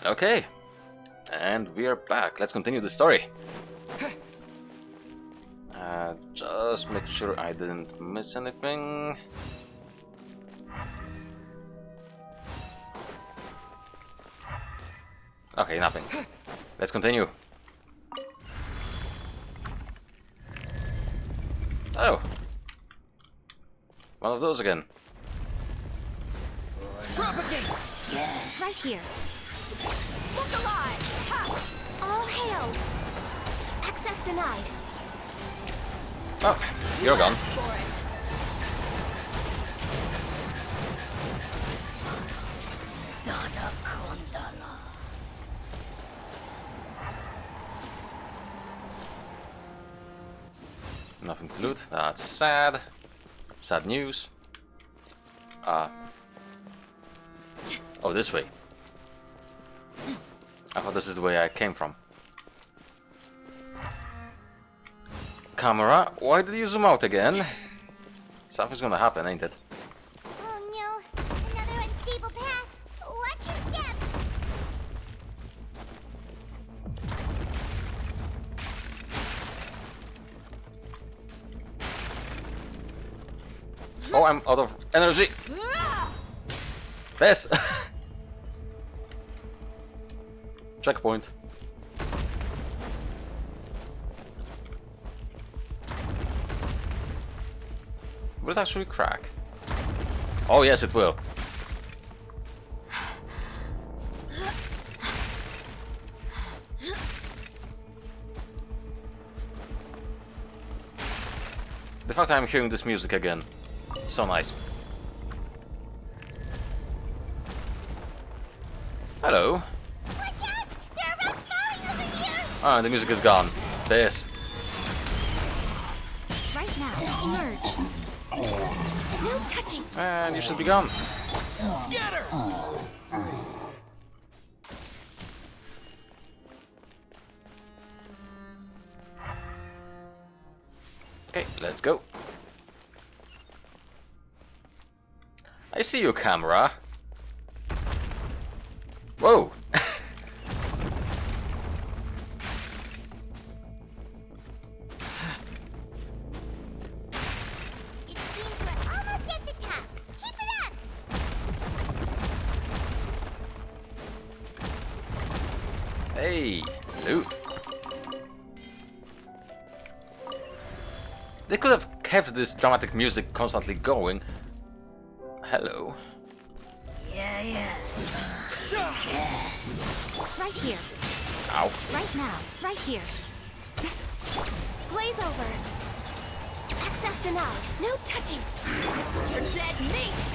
Okay, and we are back. Let's continue the story. Just make sure I didn't miss anything. Okay, nothing. Let's continue. Oh, one of those again. Propagate! Yeah. Right here. Look alive! Ha! All hail! Access denied. Oh, you're gone. For it. Nothing to loot. That's sad. Sad news. Oh, this way. I thought this is the way I came from. Camera, why did you zoom out again? Something's gonna happen, ain't it? Oh no, another unstable path. Watch your step. Oh, I'm out of energy. Yes. Checkpoint. Will it actually crack? Oh yes, it will. The fact I'm hearing this music again, so nice. Hello. Watch out! There are rats falling over here. Ah, the music is gone. This. Right now, emerge. No touching. And you should be gone. Scatter! Okay, let's go. I see you, camera. Whoa! It seems we're almost at the top. Keep it up. Hey, loot. They could have kept this dramatic music constantly going. Hello. Right here. Ow. Right now. Right here. Blaze over. Access denied. No touching. You're dead meat.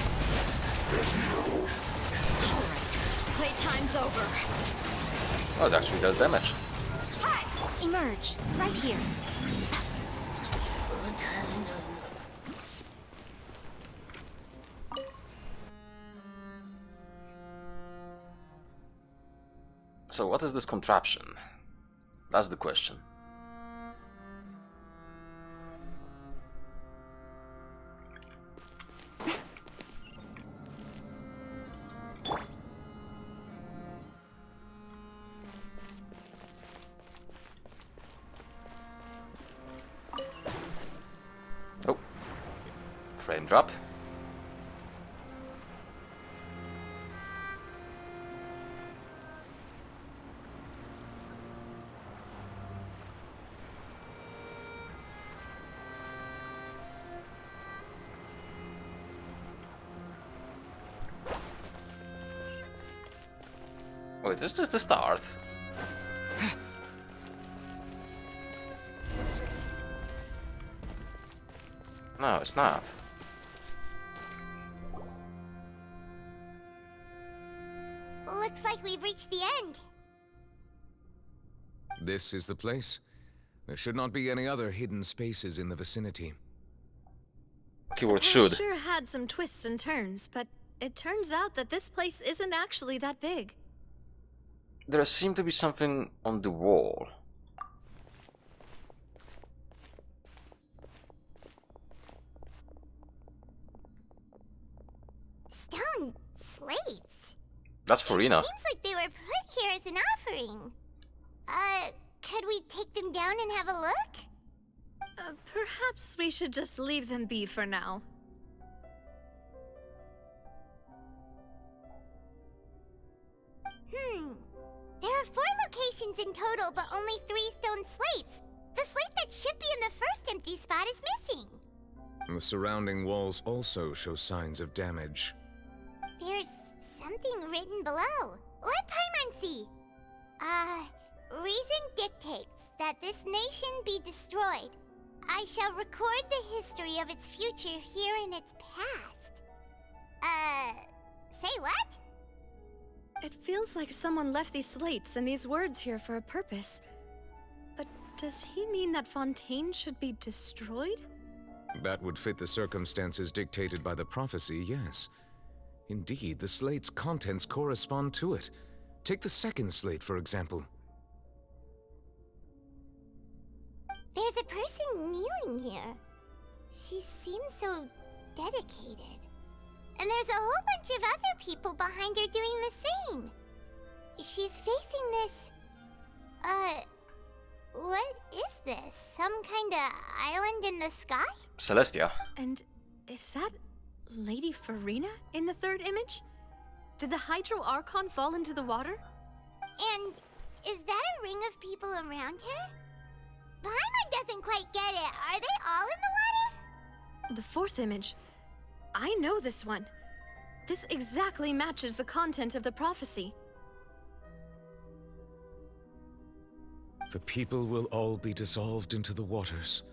Alright. Playtime's over. Oh, it actually does damage. Hi. Emerge. Right here. So what is this contraption? That's the question. Oh. Frame drop. Wait, is this the start? No, it's not. Looks like we've reached the end. This is the place? There should not be any other hidden spaces in the vicinity. Keyword I should. sure had some twists and turns, but it turns out that this place isn't actually that big. There seemed to be something on the wall. Stone slates. That's Farina. Seems like they were put here as an offering. Could we take them down and have a look? Perhaps we should just leave them be for now. There are 4 locations in total, but only 3 stone slates. The slate that should be in the first empty spot is missing. The surrounding walls also show signs of damage. There's something written below. Let Paimon see. Reason dictates that this nation be destroyed. I shall record the history of its future here in its past. Say what? It feels like someone left these slates and these words here for a purpose. But does he mean that Fontaine should be destroyed? That would fit the circumstances dictated by the prophecy, yes. Indeed, the slate's contents correspond to it. Take the second slate, for example. There's a person kneeling here. She seems so dedicated. And there's a whole bunch of other people behind her doing the same. She's facing this... what is this? Some kind of island in the sky? Celestia. And is that Lady Farina in the third image? Did the Hydro Archon fall into the water? And is that a ring of people around her? Paimon doesn't quite get it. Are they all in the water? The fourth image. I know this one. This exactly matches the content of the prophecy. The people will all be dissolved into the waters,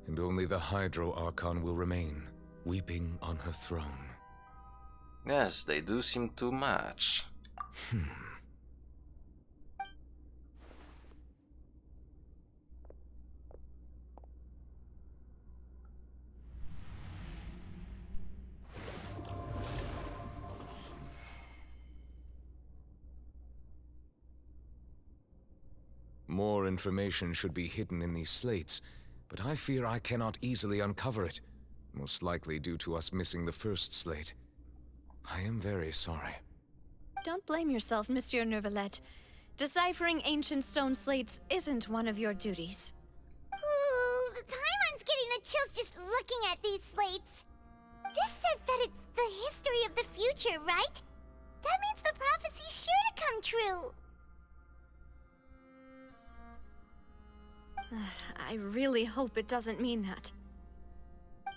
and only the Hydro Archon will remain, weeping on her throne. Yes, they do seem to match. More information should be hidden in these slates, but I fear I cannot easily uncover it, most likely due to us missing the first slate. I am very sorry. Don't blame yourself, Monsieur Neuvillette. Deciphering ancient stone slates isn't one of your duties. Ooh, Paimon's getting the chills just looking at these slates. This says that it's the history of the future, right? That means the prophecy's sure to come true. I really hope it doesn't mean that.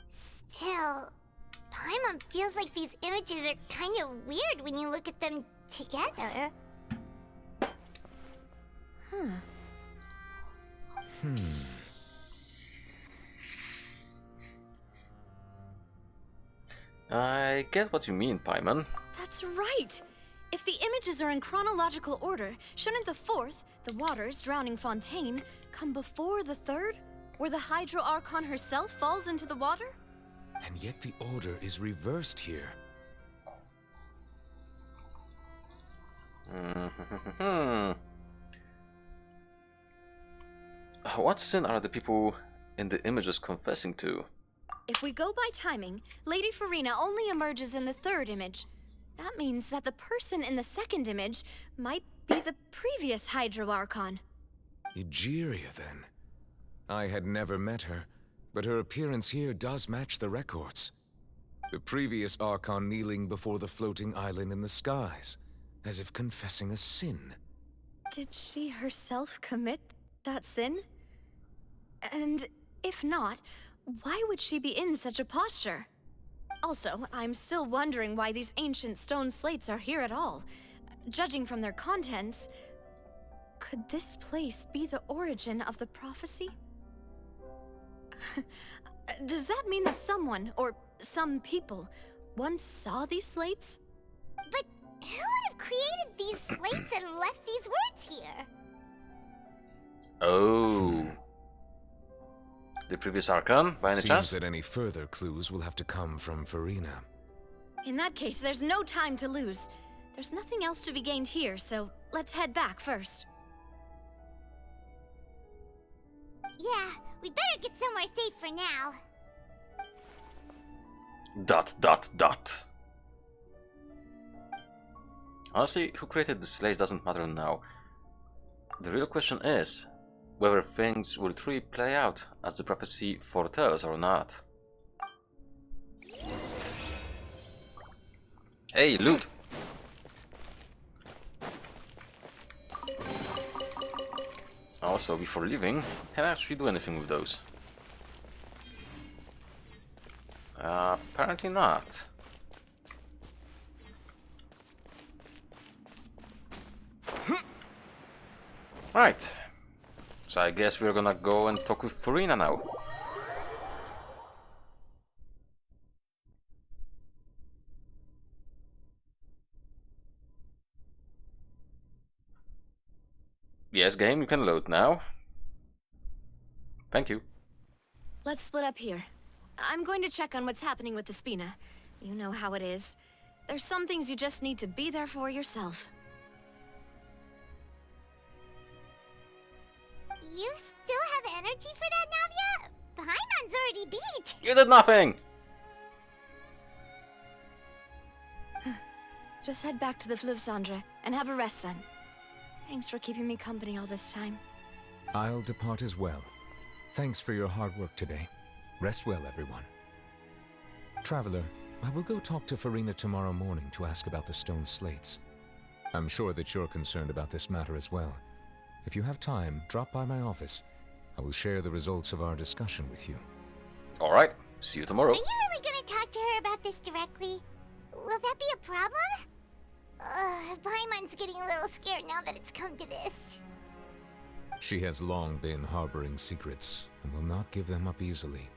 Still, Paimon feels like these images are kind of weird when you look at them together. I get what you mean, Paimon. That's right! If the images are in chronological order, shouldn't the fourth, the waters drowning Fontaine, come before the third, where the Hydro Archon herself falls into the water? And yet the order is reversed here. What sin are the people in the images confessing to? If we go by timing, Lady Farina only emerges in the third image. That means that the person in the second image might be the previous Hydro Archon. Egeria, then. I had never met her, but her appearance here does match the records. The previous Archon kneeling before the floating island in the skies, as if confessing a sin. Did she herself commit that sin? And if not, why would she be in such a posture? Also, I'm still wondering why these ancient stone slates are here at all. Judging from their contents, could this place be the origin of the prophecy? Does that mean that someone, or some people, once saw these slates? But who would have created these slates and left these words here? Oh. The previous Archon, by any Seems chance? that any further clues will have to come from Farina. In that case, there's no time to lose. There's nothing else to be gained here, so let's head back first. Yeah, we better get somewhere safe for now. ... Honestly, who created the slates doesn't matter now. The real question is whether things will truly play out as the prophecy foretells or not. Hey, loot! Also, before leaving, can I actually do anything with those? Apparently not. Right. So I guess we're gonna go and talk with Farina now. Yes, game, you can load now. Thank you. Let's split up here. I'm going to check on what's happening with the Spina. You know how it is. There's some things you just need to be there for yourself. You still have energy for that, Navia? Paimon's already beat! You did nothing! Just head back to the Fleuve Cendre and have a rest then. Thanks for keeping me company all this time. I'll depart as well. Thanks for your hard work today. Rest well, everyone. Traveler, I will go talk to Farina tomorrow morning to ask about the stone slates. I'm sure that you're concerned about this matter as well. If you have time, drop by my office. I will share the results of our discussion with you. Alright, see you tomorrow. Are you really gonna talk to her about this directly? Will that be a problem? Paimon's getting a little scared now that it's come to this. She has long been harboring secrets and will not give them up easily,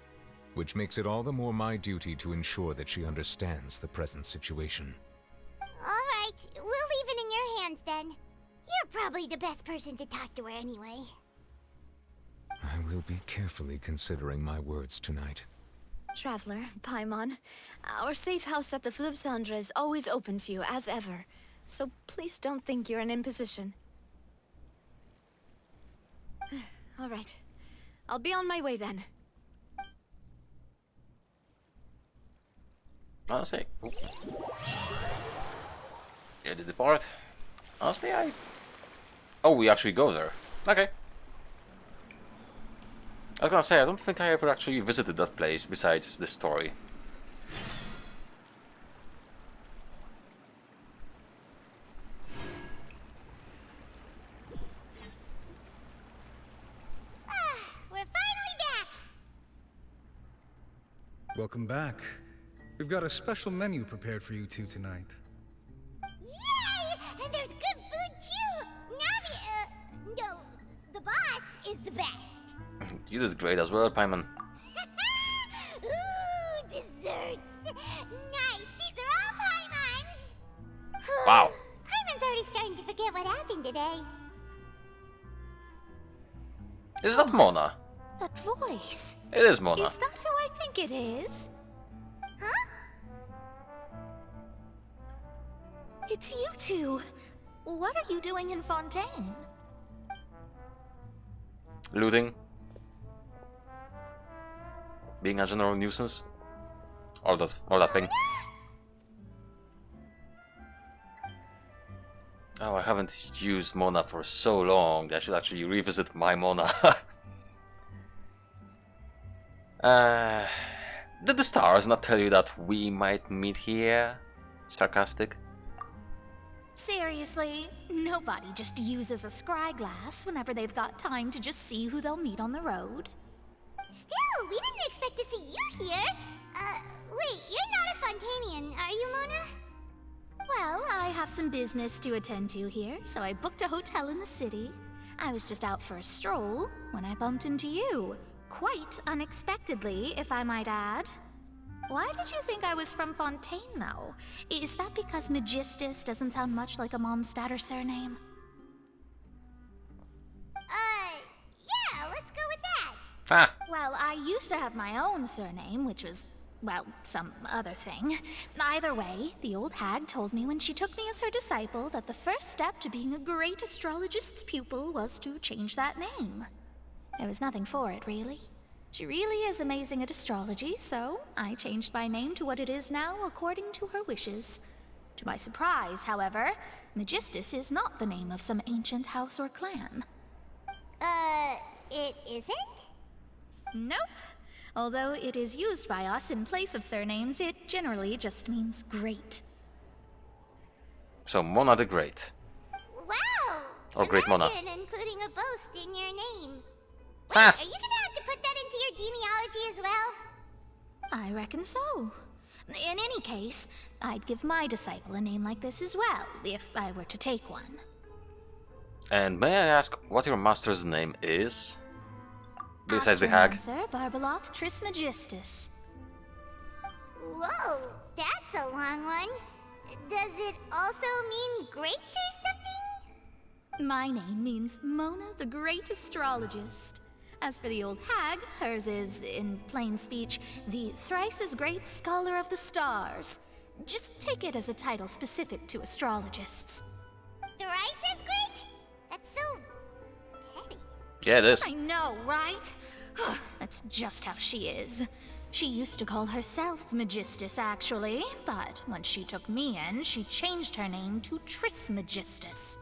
which makes it all the more my duty to ensure that she understands the present situation. Alright, we'll leave it in your hands then. You're probably the best person to talk to her anyway. I will be carefully considering my words tonight. Traveler, Paimon, our safe house at the Fleuve Cendre is always open to you, as ever. So please don't think you're an imposition. All right. I'll be on my way then. Honestly, yeah, the depart. Honestly, oh, we actually go there. Okay. I was gonna say, I don't think I ever actually visited that place besides this story. We're finally back! Welcome back. We've got a special menu prepared for you two tonight. Yay! And there's good food too! Navi, no, the boss is the best. You did great as well, Paimon. Ooh, desserts! Nice, these are all Paimon's! Wow. Paimon's already starting to forget what happened today. Is that Mona? That voice. It is Mona. Is that who I think it is? Huh? It's you two. What are you doing in Fontaine? Looting. Being a general nuisance. All that thing. Oh, I haven't used Mona for so long. I should actually revisit my Mona. Did the stars not tell you that we might meet here? Sarcastic. Seriously, nobody just uses a scry glass whenever they've got time to just see who they'll meet on the road. Still, we didn't expect to see you here. Wait, you're not a Fontainian, are you, Mona? Well, I have some business to attend to here, so I booked a hotel in the city. I was just out for a stroll when I bumped into you. Quite unexpectedly, if I might add. Why did you think I was from Fontaine, though? Is that because Magistus doesn't sound much like a Mondstatter surname? Yeah, let's go with that. Ah, Well, I used to have my own surname, which was, well, some other thing. Either way, the old hag told me when she took me as her disciple that the first step to being a great astrologist's pupil was to change that name. There was nothing for it, really. She really is amazing at astrology, so I changed my name to what it is now according to her wishes. To my surprise, however, Magistus is not the name of some ancient house or clan. It isn't? Nope. Although it is used by us in place of surnames, it generally just means great. So Mona the Great. Wow! Or Great Mona. Imagine including a boast in your name. Wait, Ha! are you gonna have to put that into your genealogy as well? I reckon so. In any case, I'd give my disciple a name like this as well, if I were to take one. And may I ask what your master's name is? Besides the hag. Astromancer Barbeloth Trismegistus. Whoa, that's a long one. Does it also mean great or something? My name means Mona the Great Astrologist. As for the old hag, hers is, in plain speech, the thrice-as-great Scholar of the Stars. Just take it as a title specific to astrologists. Thrice as great? That's so petty. Yeah, it is. I know, right? That's just how she is. She used to call herself Magistus, actually, but when she took me in, she changed her name to Trismegistus.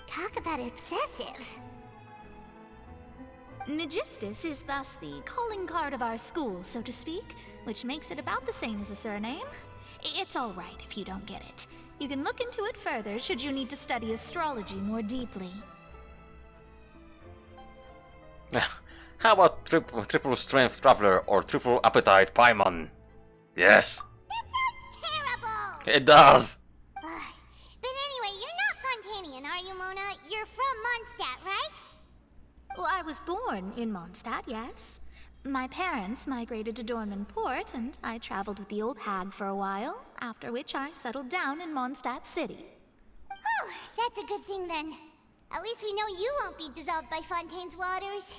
Talk about excessive. Magistus is thus the calling card of our school, so to speak, which makes it about the same as a surname. It's all right if you don't get it. You can look into it further should you need to study astrology more deeply. How about triple strength traveler or triple appetite paimon? Yes, That sounds terrible! it does. But anyway, you're not Fontanian, are you, Mona? You're from Mondstadt, right? Well, I was born in Mondstadt, yes. My parents migrated to Dornman Port, and I traveled with the old hag for a while, after which I settled down in Mondstadt City. Oh, that's a good thing then. At least we know you won't be dissolved by Fontaine's waters.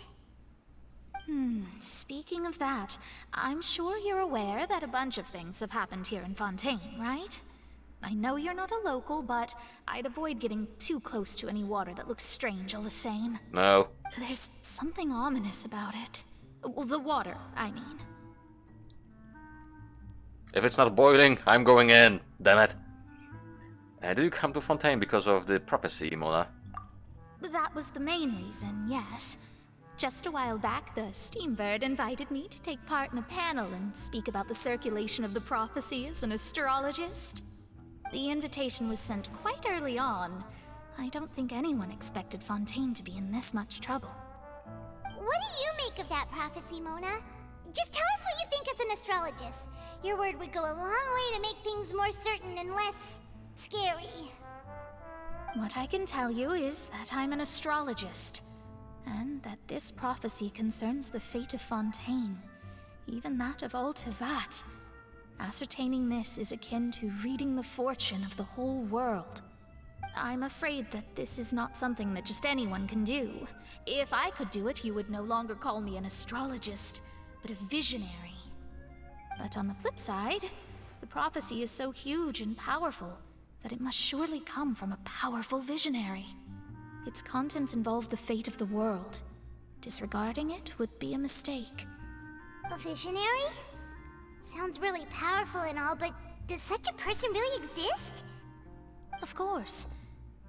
Speaking of that, I'm sure you're aware that a bunch of things have happened here in Fontaine, right? I know you're not a local, but I'd avoid getting too close to any water that looks strange all the same. No. There's something ominous about it. Well, the water, I mean. If it's not boiling, I'm going in. Damn it. Did you come to Fontaine because of the prophecy, Mona? That was the main reason, yes. Just a while back, the Steambird invited me to take part in a panel and speak about the circulation of the prophecy as an astrologist. The invitation was sent quite early on. I don't think anyone expected Fontaine to be in this much trouble. What do you make of that prophecy, Mona? Just tell us what you think as an astrologist. Your word would go a long way to make things more certain and less scary. What I can tell you is that I'm an astrologist, and that this prophecy concerns the fate of Fontaine, even that of all Tevat. Ascertaining this is akin to reading the fortune of the whole world. I'm afraid that this is not something that just anyone can do. If I could do it, you would no longer call me an astrologist, but a visionary. But on the flip side, the prophecy is so huge and powerful that it must surely come from a powerful visionary. Its contents involve the fate of the world. Disregarding it would be a mistake. A visionary? Sounds really powerful and all, but does such a person really exist? Of course.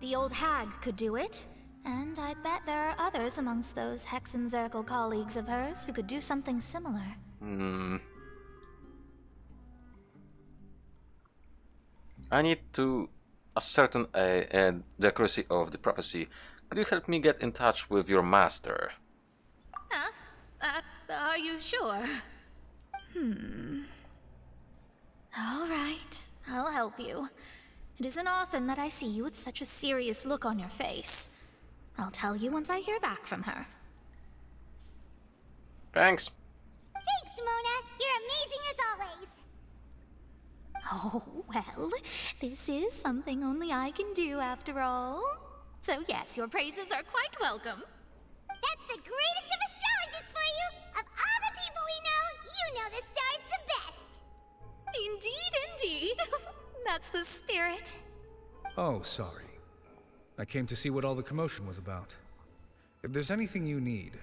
The old hag could do it, and I bet there are others amongst those Hexenzirkel colleagues of hers who could do something similar. I need to ascertain the accuracy of the prophecy. Could you help me get in touch with your master? Huh? Are you sure? All right, I'll help you. It isn't often that I see you with such a serious look on your face. I'll tell you once I hear back from her. Thanks. Thanks, Mona. You're amazing as always. Oh, well, this is something only I can do after all. So yes, your praises are quite welcome. That's the greatest of astrologists for you. Of all the people we know, you know the star's the best. Indeed, indeed. That's the spirit. Oh, sorry. I came to see what all the commotion was about. If there's anything you need,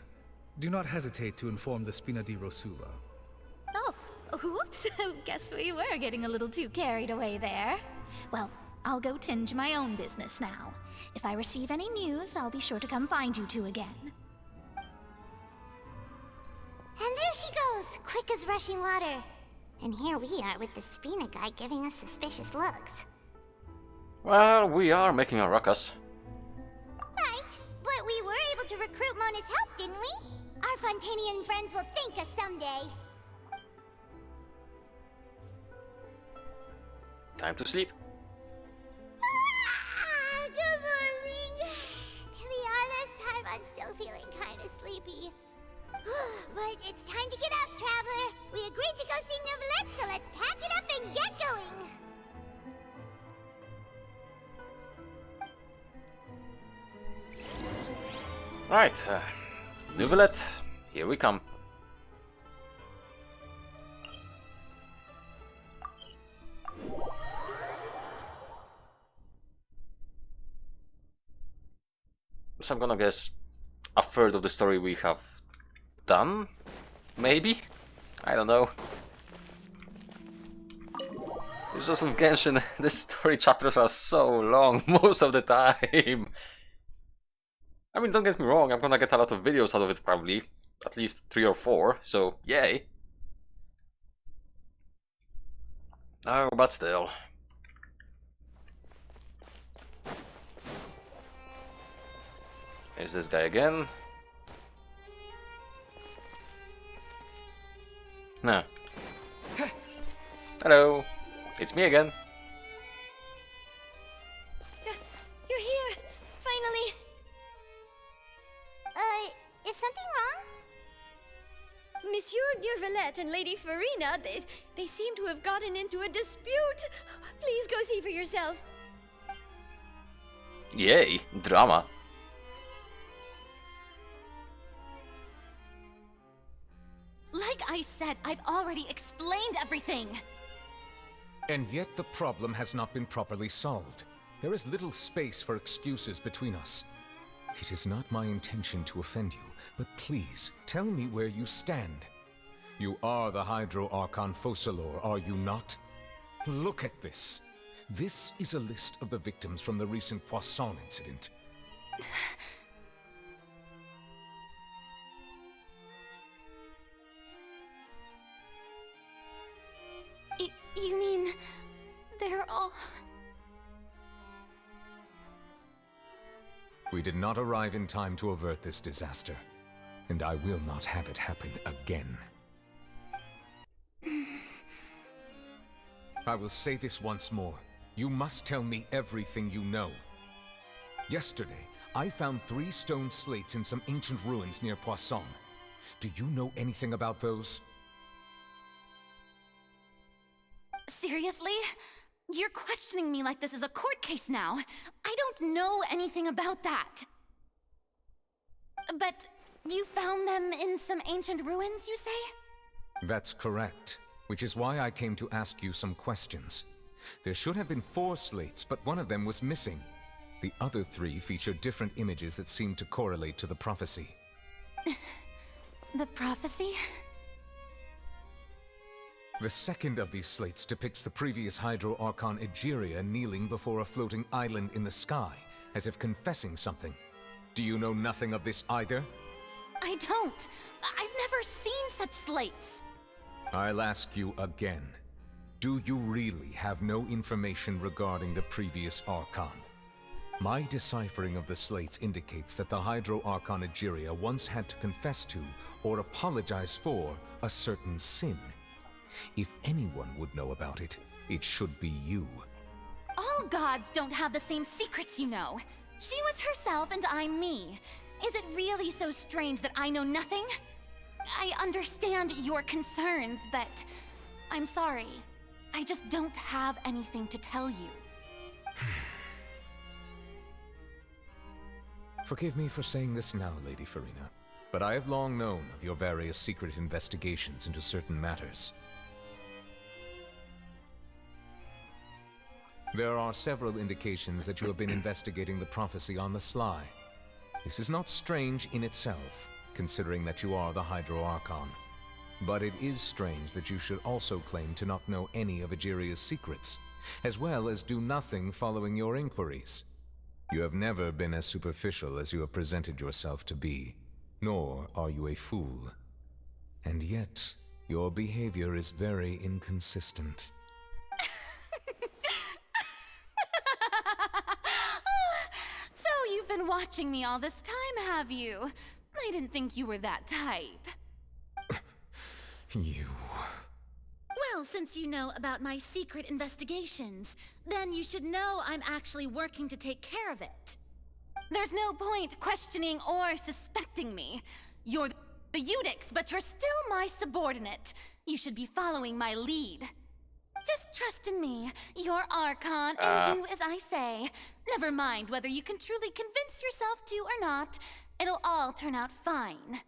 do not hesitate to inform the Spina di Rosula. Oh, whoops. Guess we were getting a little too carried away there. Well, I'll go tend to my own business now. If I receive any news, I'll be sure to come find you two again. And there she goes, quick as rushing water. And here we are with the Spina guy giving us suspicious looks. Well, we are making a ruckus. Right, but we were able to recruit Mona's help, didn't we? Our Fontainian friends will thank us someday. Time to sleep. Good morning. To be honest, I'm still feeling kind of sleepy. But it's time to get up, Traveler. We agreed to go see Novelette, so let's pack it up and get going. Right, Novelette, here we come. So I'm gonna guess a third of the story we have done? Maybe? I don't know. It's just with Genshin, the story chapters are so long most of the time. I mean, don't get me wrong, I'm gonna get a lot of videos out of it probably. At least 3 or 4, so yay. Oh, but still. There's this guy again. No. Hello. It's me again. You're here! Finally! Is something wrong? Monsieur Neuvillette and Lady Farina, they seem to have gotten into a dispute. Please go see for yourself. Yay, drama. Like I said, I've already explained everything. And yet the problem has not been properly solved. There is little space for excuses between us. It is not my intention to offend you, but please, tell me where you stand. You are the Hydro Archon Focalor, are you not? Look at this. This is a list of the victims from the recent Poisson incident. You mean... they're all... We did not arrive in time to avert this disaster, and I will not have it happen again. I will say this once more. You must tell me everything you know. Yesterday, I found 3 stone slates in some ancient ruins near Poisson. Do you know anything about those? Seriously? You're questioning me like this is a court case now. I don't know anything about that. But you found them in some ancient ruins, you say? That's correct, which is why I came to ask you some questions. There should have been 4 slates, but one of them was missing. The other 3 featured different images that seemed to correlate to the prophecy. The prophecy? The second of these slates depicts the previous Hydro Archon Egeria kneeling before a floating island in the sky, as if confessing something. Do you know nothing of this either? I don't. I've never seen such slates. I'll ask you again. Do you really have no information regarding the previous Archon? My deciphering of the slates indicates that the Hydro Archon Egeria once had to confess to, or apologize for, a certain sin. If anyone would know about it, it should be you. All gods don't have the same secrets, you know. She was herself and I'm me. Is it really so strange that I know nothing? I understand your concerns, but I'm sorry. I just don't have anything to tell you. Forgive me for saying this now, Lady Farina, but I have long known of your various secret investigations into certain matters. There are several indications that you have been investigating the prophecy on the sly. This is not strange in itself, considering that you are the Hydro Archon. But it is strange that you should also claim to not know any of Egeria's secrets, as well as do nothing following your inquiries. You have never been as superficial as you have presented yourself to be, nor are you a fool. And yet, your behavior is very inconsistent. So you've been watching me all this time, have you? I didn't think you were that type. You... Well, since you know about my secret investigations, then you should know I'm actually working to take care of it. There's no point questioning or suspecting me. You're the Eudix, but you're still my subordinate. You should be following my lead. Just trust in me, you're Archon, and do as I say. Never mind whether you can truly convince yourself to or not. It'll all turn out fine.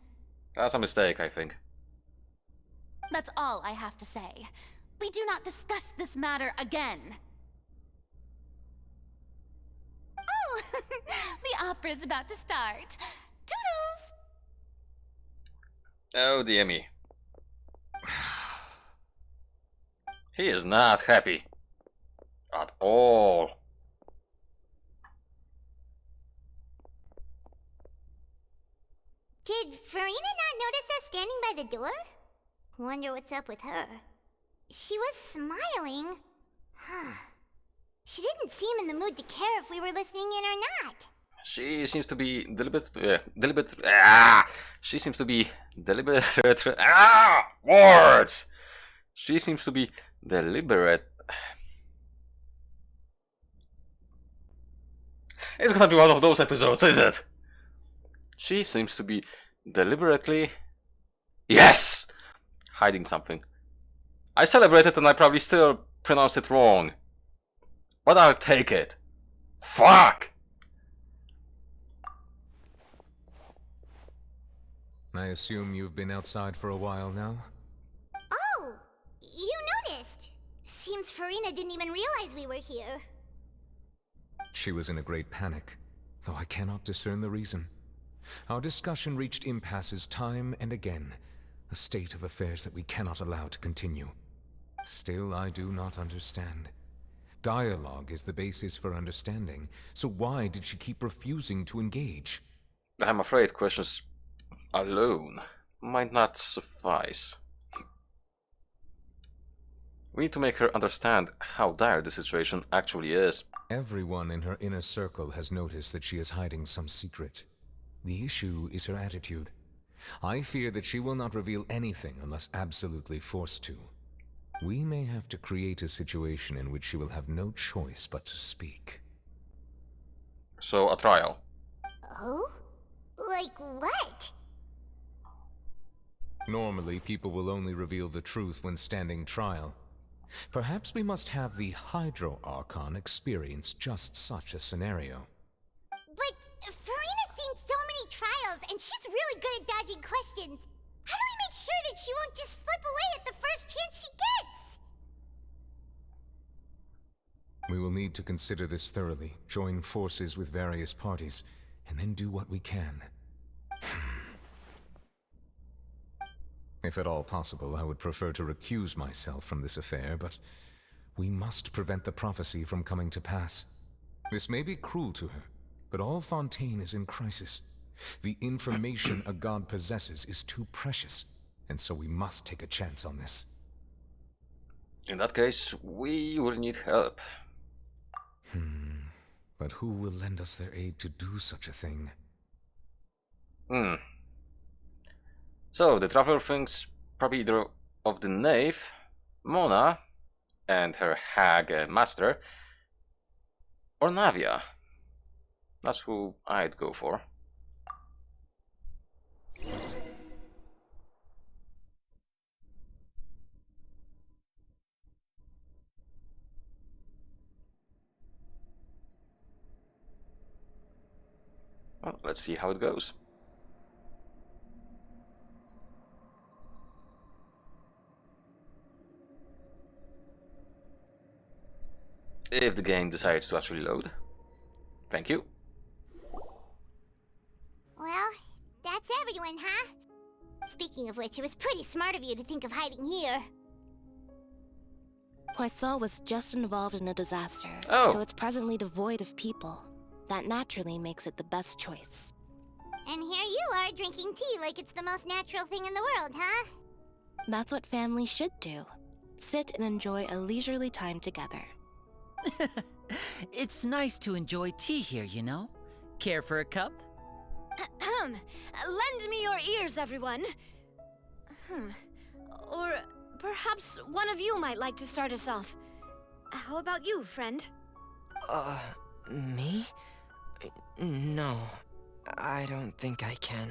That's a mistake, I think. That's all I have to say. We do not discuss this matter again. Oh, the opera's about to start. Toodles! Oh, dear me. He is not happy. At all. Did Farina not notice us standing by the door? Wonder what's up with her. She was smiling. Huh. She didn't seem in the mood to care if we were listening in or not. She seems to be She seems to be deliberate. Words! She seems to be deliberate. It's gonna be one of those episodes, is it? She seems to be deliberately... Yes! Hiding something. I celebrated and I probably still pronounced it wrong. But I'll take it. Fuck! I assume you've been outside for a while now? Oh, you noticed. Seems Farina didn't even realize we were here. She was in a great panic, though I cannot discern the reason. Our discussion reached impasses time and again, a state of affairs that we cannot allow to continue. Still, I do not understand. Dialogue is the basis for understanding, so why did she keep refusing to engage? I'm afraid questions alone might not suffice. We need to make her understand how dire the situation actually is. Everyone in her inner circle has noticed that she is hiding some secret. The issue is her attitude. I fear that she will not reveal anything unless absolutely forced to. We may have to create a situation in which she will have no choice but to speak. So, a trial. Oh? Like what? Normally, people will only reveal the truth when standing trial. Perhaps we must have the Hydro Archon experience just such a scenario. But Farina's seen so many trials, and she's really good at dodging questions. How do we make sure that she won't just slip away at the first chance she gets? We will need to consider this thoroughly, join forces with various parties, and then do what we can. If at all possible, I would prefer to recuse myself from this affair, but we must prevent the prophecy from coming to pass. This may be cruel to her, but all Fontaine is in crisis. The information a god possesses is too precious, and so we must take a chance on this. In that case, we will need help. But who will lend us their aid to do such a thing? So, the Traveler thinks probably either of the Knave, Mona, and her hag master, or Navia. That's who I'd go for. Well, let's see how it goes. If the game decides to actually load. Thank you. Well, that's everyone, huh? Speaking of which, it was pretty smart of you to think of hiding here. Poisson was just involved in a disaster, Oh. so it's presently devoid of people. That naturally makes it the best choice. And here you are drinking tea like it's the most natural thing in the world, huh? That's what family should do. Sit and enjoy a leisurely time together. It's nice to enjoy tea here, you know? Care for a cup? Lend me your ears, everyone. Or perhaps one of you might like to start us off. How about you, friend? Me? No, I don't think I can.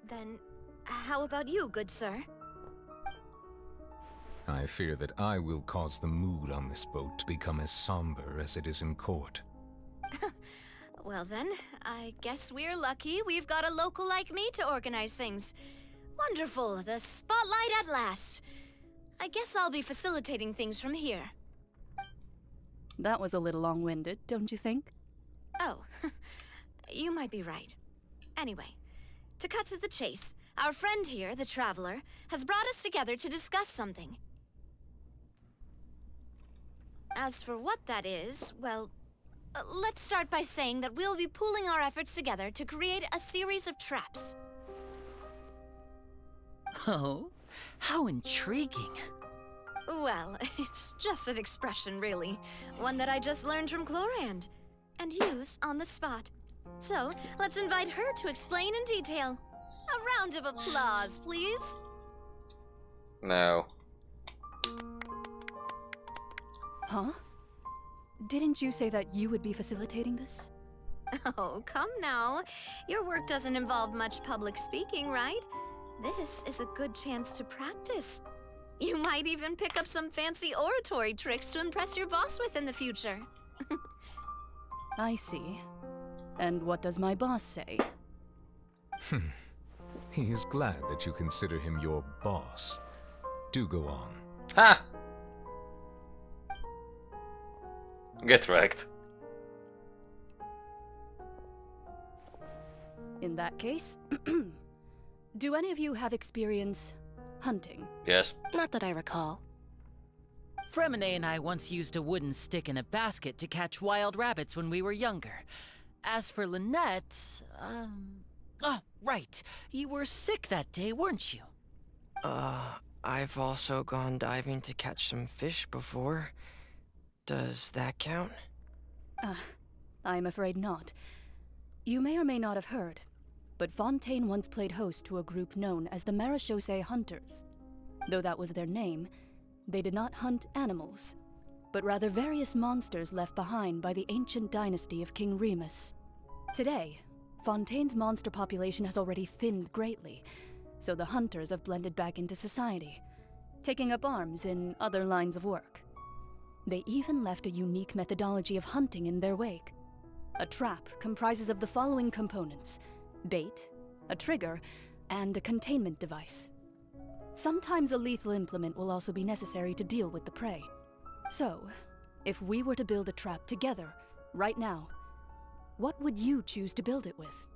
Then, how about you, good sir? I fear that I will cause the mood on this boat to become as somber as it is in court. Well then, I guess we're lucky we've got a local like me to organize things. Wonderful, the spotlight at last. I guess I'll be facilitating things from here. That was a little long-winded, don't you think? Oh, you might be right. Anyway, to cut to the chase, our friend here, the Traveler, has brought us together to discuss something. As for what that is, well, let's start by saying that we'll be pooling our efforts together to create a series of traps. Oh, how intriguing. Well, it's just an expression, really. One that I just learned from Chlorand, and used on the spot. So, let's invite her to explain in detail. A round of applause, please. No. Huh? Didn't you say that you would be facilitating this? Oh, come now. Your work doesn't involve much public speaking, right? This is a good chance to practice. You might even pick up some fancy oratory tricks to impress your boss with in the future. I see. And what does my boss say? He is glad that you consider him your boss. Do go on. Ha! Get wrecked. In that case, do any of you have experience hunting? Yes. Not that I recall. Fremine and I once used a wooden stick in a basket to catch wild rabbits when we were younger. As for Lynette, oh, right. You were sick that day, weren't you? I've also gone diving to catch some fish before. Does that count? I'm afraid not. You may or may not have heard, but Fontaine once played host to a group known as the Marechaussee Hunters. Though that was their name, they did not hunt animals, but rather various monsters left behind by the ancient dynasty of King Remus. Today, Fontaine's monster population has already thinned greatly, so the hunters have blended back into society, taking up arms in other lines of work. They even left a unique methodology of hunting in their wake. A trap comprises of the following components: bait, a trigger, and a containment device. Sometimes a lethal implement will also be necessary to deal with the prey. So, if we were to build a trap together, right now, what would you choose to build it with?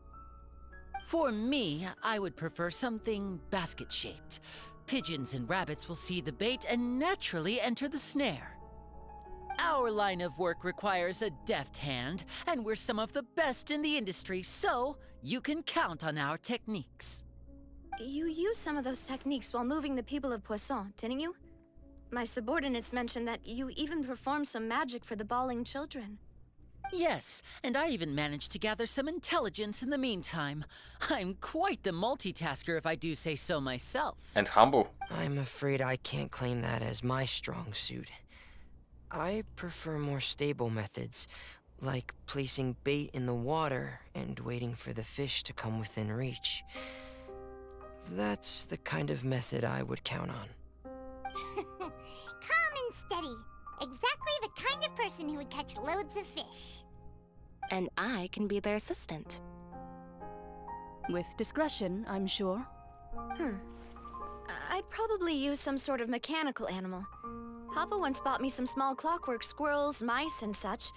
For me, I would prefer something basket-shaped. Pigeons and rabbits will see the bait and naturally enter the snare. Our line of work requires a deft hand, and we're some of the best in the industry, so you can count on our techniques. You used some of those techniques while moving the people of Poisson, didn't you? My subordinates mentioned that you even performed some magic for the bawling children. Yes, and I even managed to gather some intelligence in the meantime. I'm quite the multitasker if I do say so myself. And humble. I'm afraid I can't claim that as my strong suit. I prefer more stable methods, like placing bait in the water and waiting for the fish to come within reach. That's the kind of method I would count on. Calm and steady. Exactly the kind of person who would catch loads of fish. And I can be their assistant. With discretion, I'm sure. I'd probably use some sort of mechanical animal. Papa once bought me some small clockwork squirrels, mice, and such.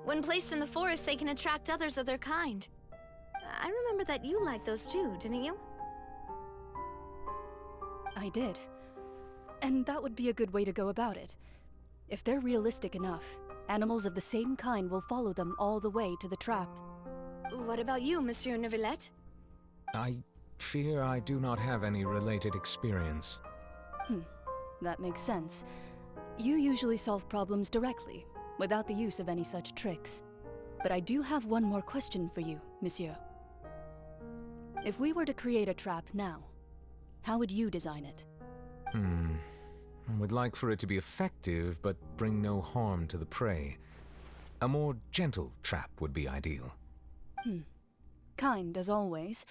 When placed in the forest, they can attract others of their kind. I remember that you liked those too, didn't you? I did. And that would be a good way to go about it. If they're realistic enough, animals of the same kind will follow them all the way to the trap. What about you, Monsieur Neuvillette? I fear I do not have any related experience. That makes sense. You usually solve problems directly, without the use of any such tricks. But I do have one more question for you, Monsieur. If we were to create a trap now, how would you design it? I would like for it to be effective, but bring no harm to the prey. A more gentle trap would be ideal. Kind, as always.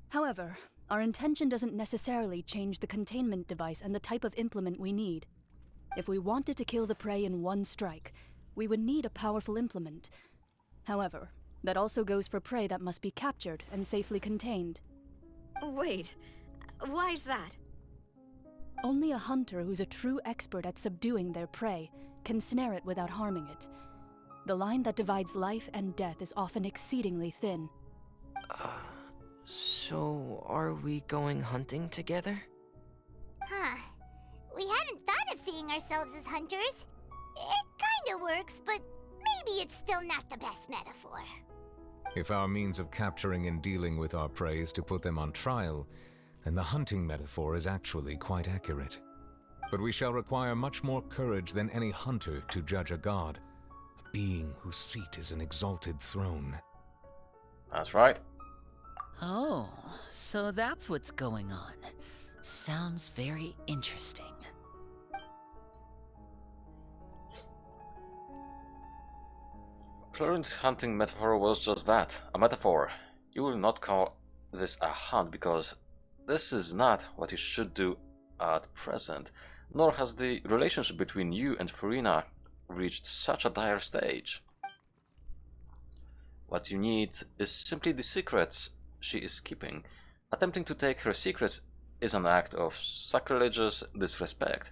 However, our intention doesn't necessarily change the containment device and the type of implement we need. If we wanted to kill the prey in one strike, we would need a powerful implement. However, that also goes for prey that must be captured and safely contained. Wait, why's that? Only a hunter who's a true expert at subduing their prey can snare it without harming it. The line that divides life and death is often exceedingly thin. So are we going hunting together? Huh. We hadn't thought of seeing ourselves as hunters. It kinda works, but maybe it's still not the best metaphor. If our means of capturing and dealing with our prey is to put them on trial, then the hunting metaphor is actually quite accurate. But we shall require much more courage than any hunter to judge a god, a being whose seat is an exalted throne. That's right. Oh, so that's what's going on. Sounds very interesting. Clarence's hunting metaphor was just that, a metaphor. You will not call this a hunt because this is not what you should do at present, nor has the relationship between you and Furina reached such a dire stage. What you need is simply the secrets she is keeping. Attempting to take her secrets is an act of sacrilegious disrespect,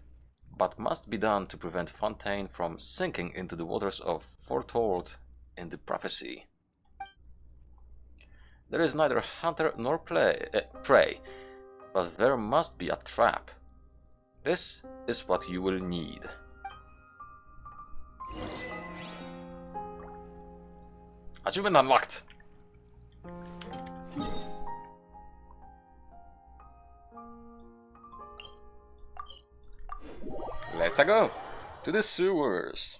but must be done to prevent Fontaine from sinking into the waters of foretold in the prophecy. There is neither hunter nor prey, but there must be a trap. This is what you will need. Achievement unlocked! Let's go to the sewers.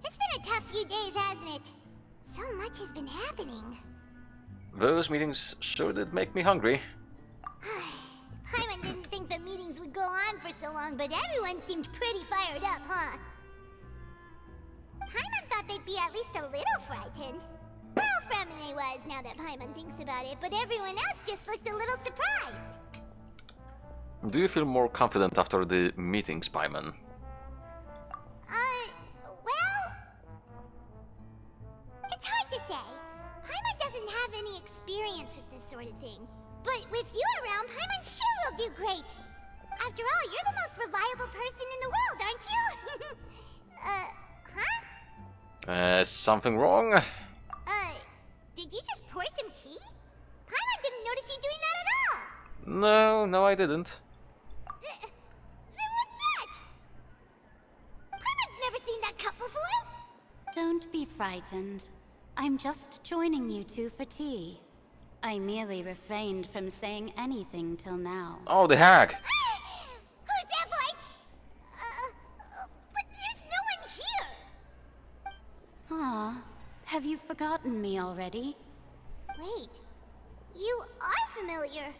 It's been a tough few days, hasn't it? So much has been happening. Those meetings sure did make me hungry. Paimon didn't think the meetings would go on for so long, but everyone seemed pretty fired up, huh? Paimon thought they'd be at least a little frightened. Well, Fremine was, now that Paimon thinks about it, but everyone else just looked a little surprised. Do you feel more confident after the meetings, Paimon? Well... It's hard to say. Paimon doesn't have any experience with this sort of thing. But with you around, Paimon sure will do great. After all, you're the most reliable person in the world, aren't you? Huh? Something wrong? Did you just pour some tea? Paimon didn't notice you doing that at all. No, I didn't. Then what's that? Paimon's never seen that cup before. Don't be frightened. I'm just joining you two for tea. I merely refrained from saying anything till now. Oh, the hag! Who's that voice? But there's no one here. Ah, have you forgotten me already? Wait, you are familiar.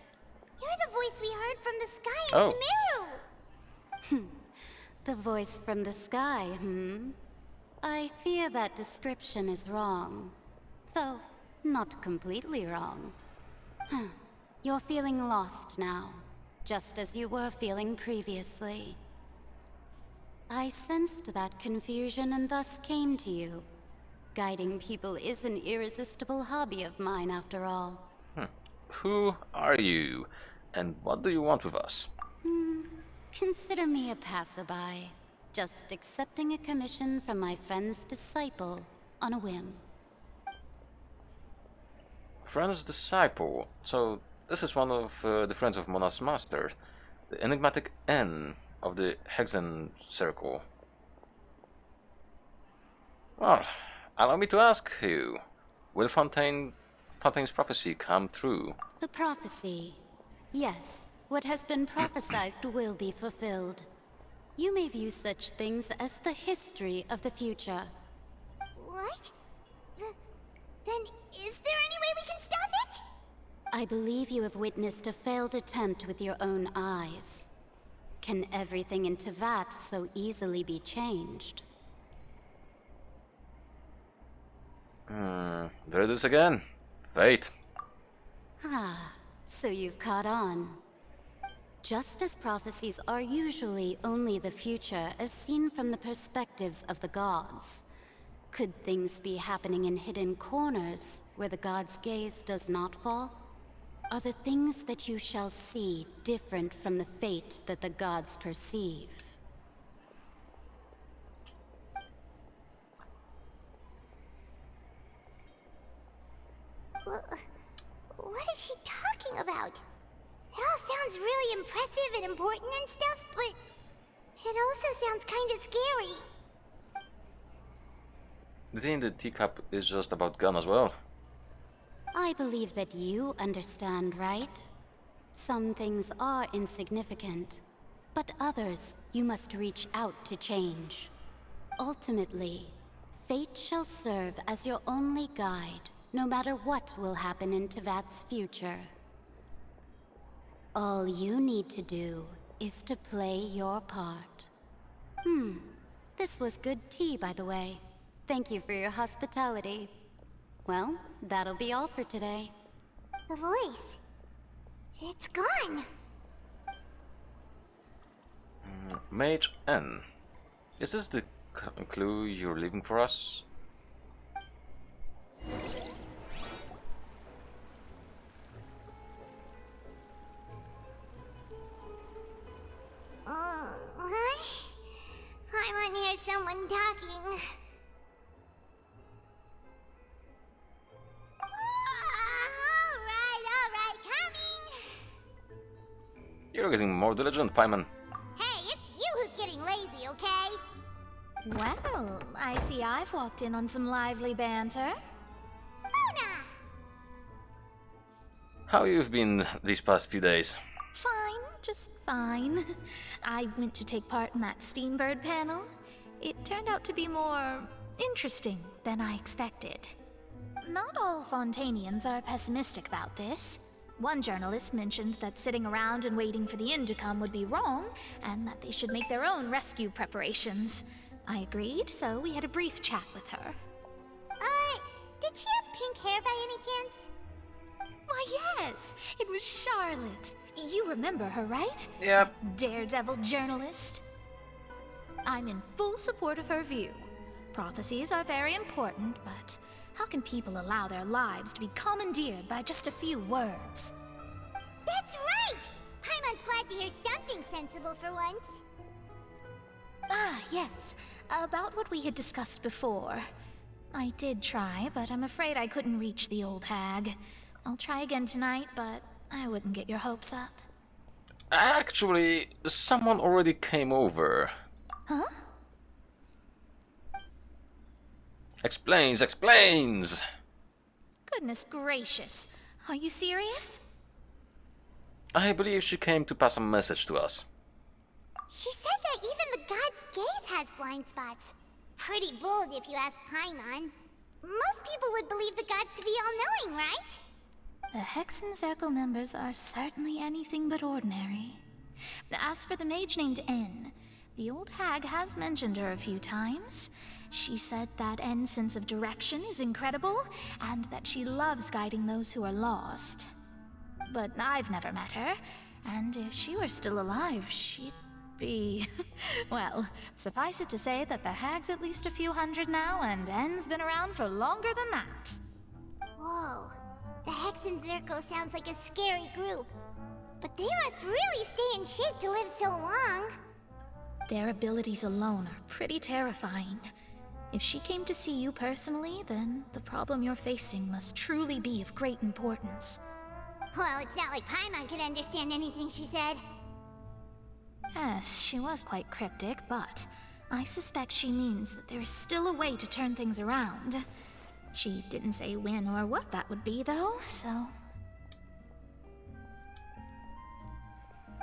You're the voice we heard from the sky in Oh. Sumeru. The voice from the sky, I fear that description is wrong. Though, not completely wrong. You're feeling lost now, just as you were feeling previously. I sensed that confusion and thus came to you, Guiding people is an irresistible hobby of mine, after all. Who are you? And what do you want with us? Consider me a passerby. Just accepting a commission from my friend's disciple on a whim. Friend's disciple. So this is one of the friends of Mona's master, the enigmatic N of the Hexen Circle. Well, allow me to ask you, will Fontaine's prophecy come true? The prophecy. Yes, what has been prophesied will be fulfilled. You may view such things as the history of the future. What? Then is there any way we can stop it? I believe you have witnessed a failed attempt with your own eyes. Can everything in Tevat so easily be changed? There it is again. Fate. Ah, so you've caught on. Just as prophecies are usually only the future as seen from the perspectives of the gods, could things be happening in hidden corners where the gods' gaze does not fall? Are the things that you shall see different from the fate that the gods perceive? What is she talking about? It all sounds really impressive and important and stuff, but it also sounds kind of scary. The thing in the teacup is just about gun as well. I believe that you understand, right? Some things are insignificant, but others you must reach out to change. Ultimately, fate shall serve as your only guide, no matter what will happen in Tevat's future. All you need to do is to play your part. This was good tea, by the way. Thank you for your hospitality. Well, that'll be all for today. The voice. It's gone. Mage N. Is this the clue you're leaving for us? What? I want to hear someone talking. Alright, coming! You're getting more diligent, Paimon. Hey, it's you who's getting lazy, okay? Well, I see I've walked in on some lively banter. Mona! How you've been these past few days? Fine, just fine. I went to take part in that Steambird panel. It turned out to be more interesting than I expected. Not all Fontainians are pessimistic about this. One journalist mentioned that sitting around and waiting for the end to come would be wrong, and that they should make their own rescue preparations. I agreed, so we had a brief chat with her. Did she have pink hair by any chance? Why, yes! It was Charlotte. You remember her, right? Yep. Daredevil journalist. I'm in full support of her view. Prophecies are very important, but how can people allow their lives to be commandeered by just a few words? That's right! Paimon's glad to hear something sensible for once. Ah, yes. About what we had discussed before. I did try, but I'm afraid I couldn't reach the old hag. I'll try again tonight, but I wouldn't get your hopes up. Actually, someone already came over. Huh? Explains! Goodness gracious. Are you serious? I believe she came to pass a message to us. She said that even the god's gaze has blind spots. Pretty bold if you ask Paimon. Most people would believe the gods to be all-knowing, right? The Hexen Circle members are certainly anything but ordinary. As for the mage named N, the old hag has mentioned her a few times. She said that N's sense of direction is incredible, and that she loves guiding those who are lost. But I've never met her, and if she were still alive, she'd be... well, suffice it to say that the hag's at least a few hundred now, and N's been around for longer than that. Whoa. The Hexen Circle sounds like a scary group. But they must really stay in shape to live so long. Their abilities alone are pretty terrifying. If she came to see you personally, then the problem you're facing must truly be of great importance. Well, it's not like Paimon could understand anything she said. Yes, she was quite cryptic, but I suspect she means that there is still a way to turn things around. She didn't say when or what that would be, though, so...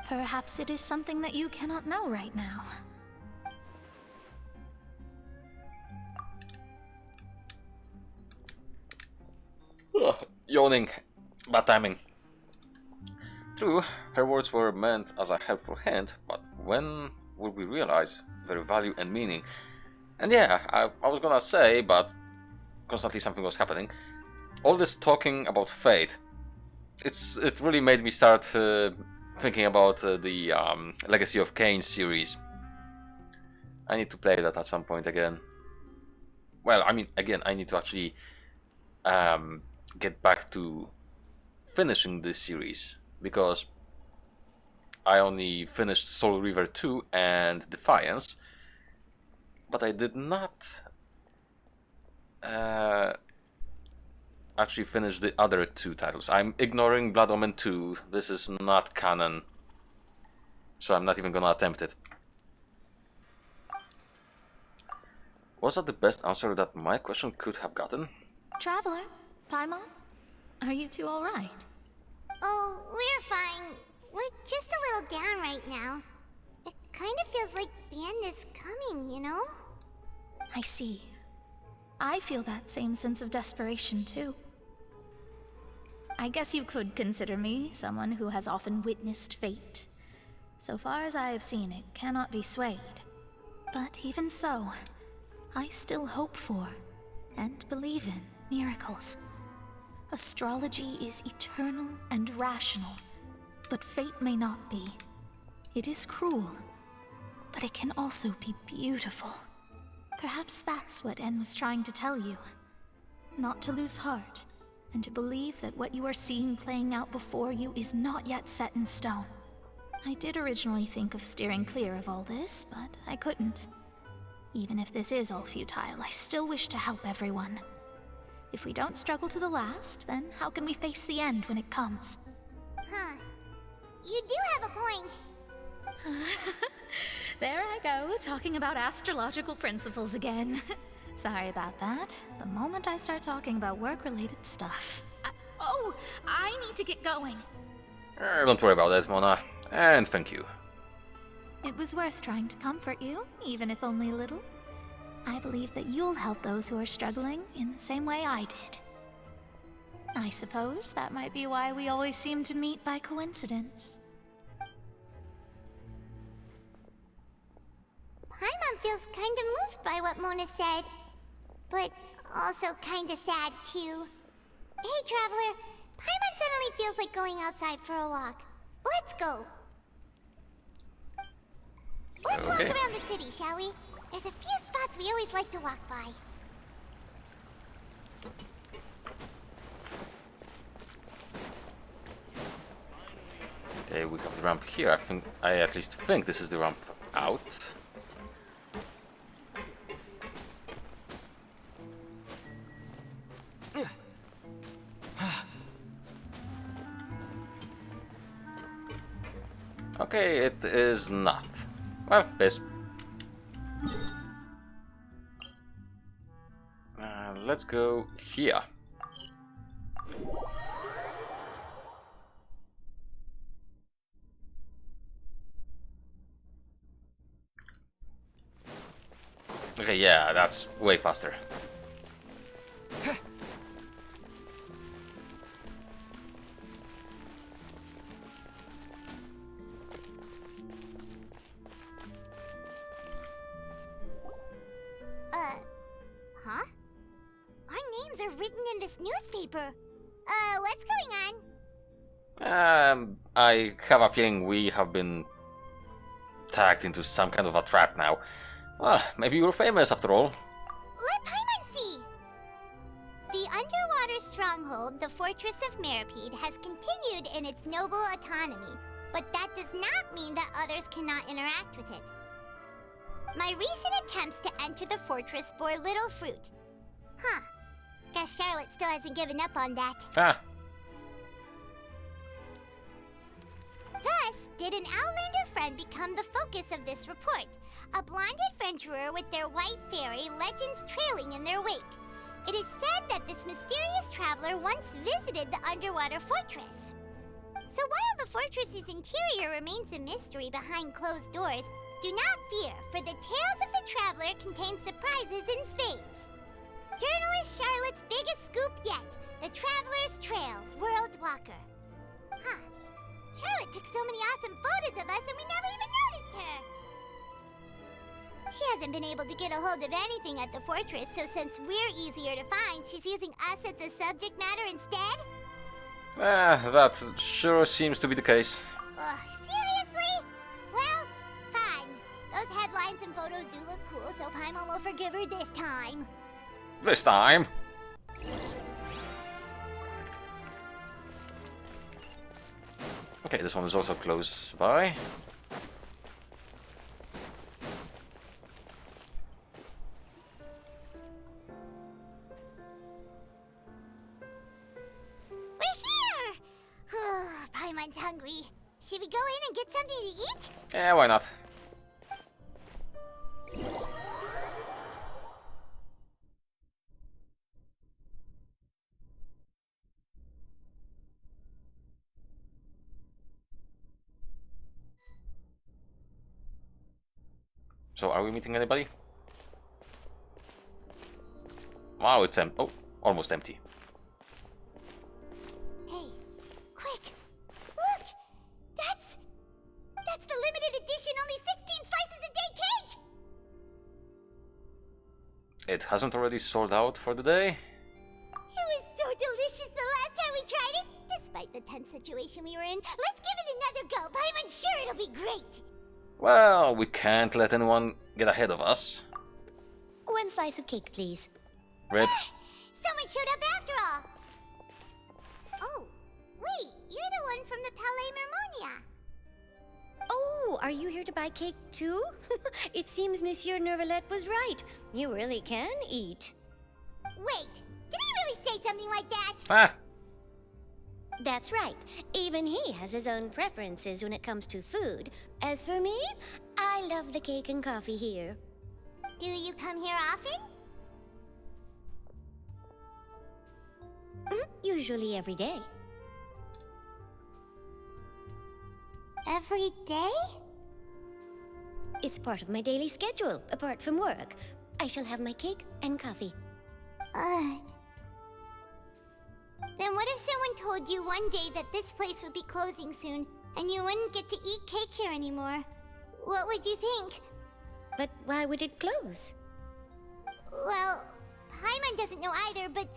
perhaps it is something that you cannot know right now. Ugh, yawning. Bad timing. True, her words were meant as a helpful hint, but when will we realize their value and meaning? And yeah, I was gonna say, but constantly something was happening. All this talking about fate, it really made me start thinking about the Legacy of Kain series. I need to play that at some point again. Well, I mean, again, I need to actually get back to finishing this series, because I only finished Soul River 2 and Defiance, but I did not actually finish the other two titles. I'm ignoring Blood Omen 2. This is not canon, so I'm not even gonna attempt it. Was that the best answer that my question could have gotten? Traveler, Paimon, are you two alright? Oh, we're fine. We're just a little down right now. It kind of feels like the end is coming, you know? I see. I feel that same sense of desperation, too. I guess you could consider me someone who has often witnessed fate. So far as I have seen, it cannot be swayed. But even so, I still hope for, and believe in, miracles. Astrology is eternal and rational, but fate may not be. It is cruel, but it can also be beautiful. Perhaps that's what En was trying to tell you. Not to lose heart, and to believe that what you are seeing playing out before you is not yet set in stone. I did originally think of steering clear of all this, but I couldn't. Even if this is all futile, I still wish to help everyone. If we don't struggle to the last, then how can we face the end when it comes? Huh. You do have a point. There I go, talking about astrological principles again. Sorry about that. The moment I start talking about work-related stuff... I need to get going. Don't worry about that, Mona. And thank you. It was worth trying to comfort you, even if only a little. I believe that you'll help those who are struggling in the same way I did. I suppose that might be why we always seem to meet by coincidence. Paimon feels kind of moved by what Mona said, but also kind of sad too. Hey, Traveler, Paimon suddenly feels like going outside for a walk. Let's go. Let's walk around the city, shall we? There's a few spots we always like to walk by. Okay, we have the ramp here. I at least think this is the ramp out. Okay, it is not. Well, this. Let's go here. Okay, yeah, that's way faster. Huh? Our names are written in this newspaper. What's going on? I have a feeling we have been tagged into some kind of a trap now. Well, maybe you're famous after all. Let Paimon see! The underwater stronghold, the Fortress of Meripede, has continued in its noble autonomy, but that does not mean that others cannot interact with it. My recent attempts to enter the fortress bore little fruit. Huh. Guess Charlotte still hasn't given up on that. Ah. Thus, did an Outlander friend become the focus of this report? A blonde adventurer with their white fairy legends trailing in their wake. It is said that this mysterious traveler once visited the underwater fortress. So while the fortress's interior remains a mystery behind closed doors, do not fear, for the tales of the traveler contain surprises in spades. Journalist Charlotte's biggest scoop yet, the Traveler's Trail, World Walker. Huh. Charlotte took so many awesome photos of us and we never even noticed her. She hasn't been able to get a hold of anything at the fortress, so since we're easier to find, she's using us as the subject matter instead? That sure seems to be the case. Ugh, seriously? Well, fine. Those headlines and photos do look cool, so Paimon will forgive her this time. This time. Okay, this one is also close by. We're here! Paimon's hungry. Should we go in and get something to eat? Yeah, why not? So, are we meeting anybody? Wow, it's empty. Oh, almost empty. Hey, quick! Look! That's the limited edition only 16 slices a day cake! It hasn't already sold out for the day? It was so delicious the last time we tried it! Despite the tense situation we were in, let's give it another go! I'm sure it'll be great! Well, we can't let anyone get ahead of us. One slice of cake, please. Rip. Someone showed up after all! Oh, wait, you're the one from the Palais Mermonia. Oh, are you here to buy cake too? It seems Monsieur Nervalette was right. You really can eat. Wait, did he really say something like that? Ah! That's right. Even he has his own preferences when it comes to food. As for me, I love the cake and coffee here. Do you come here often? Usually every day. Every day? It's part of my daily schedule, apart from work. I shall have my cake and coffee. Then what if someone told you one day that this place would be closing soon, and you wouldn't get to eat cake here anymore? What would you think? But why would it close? Well, Paimon doesn't know either, but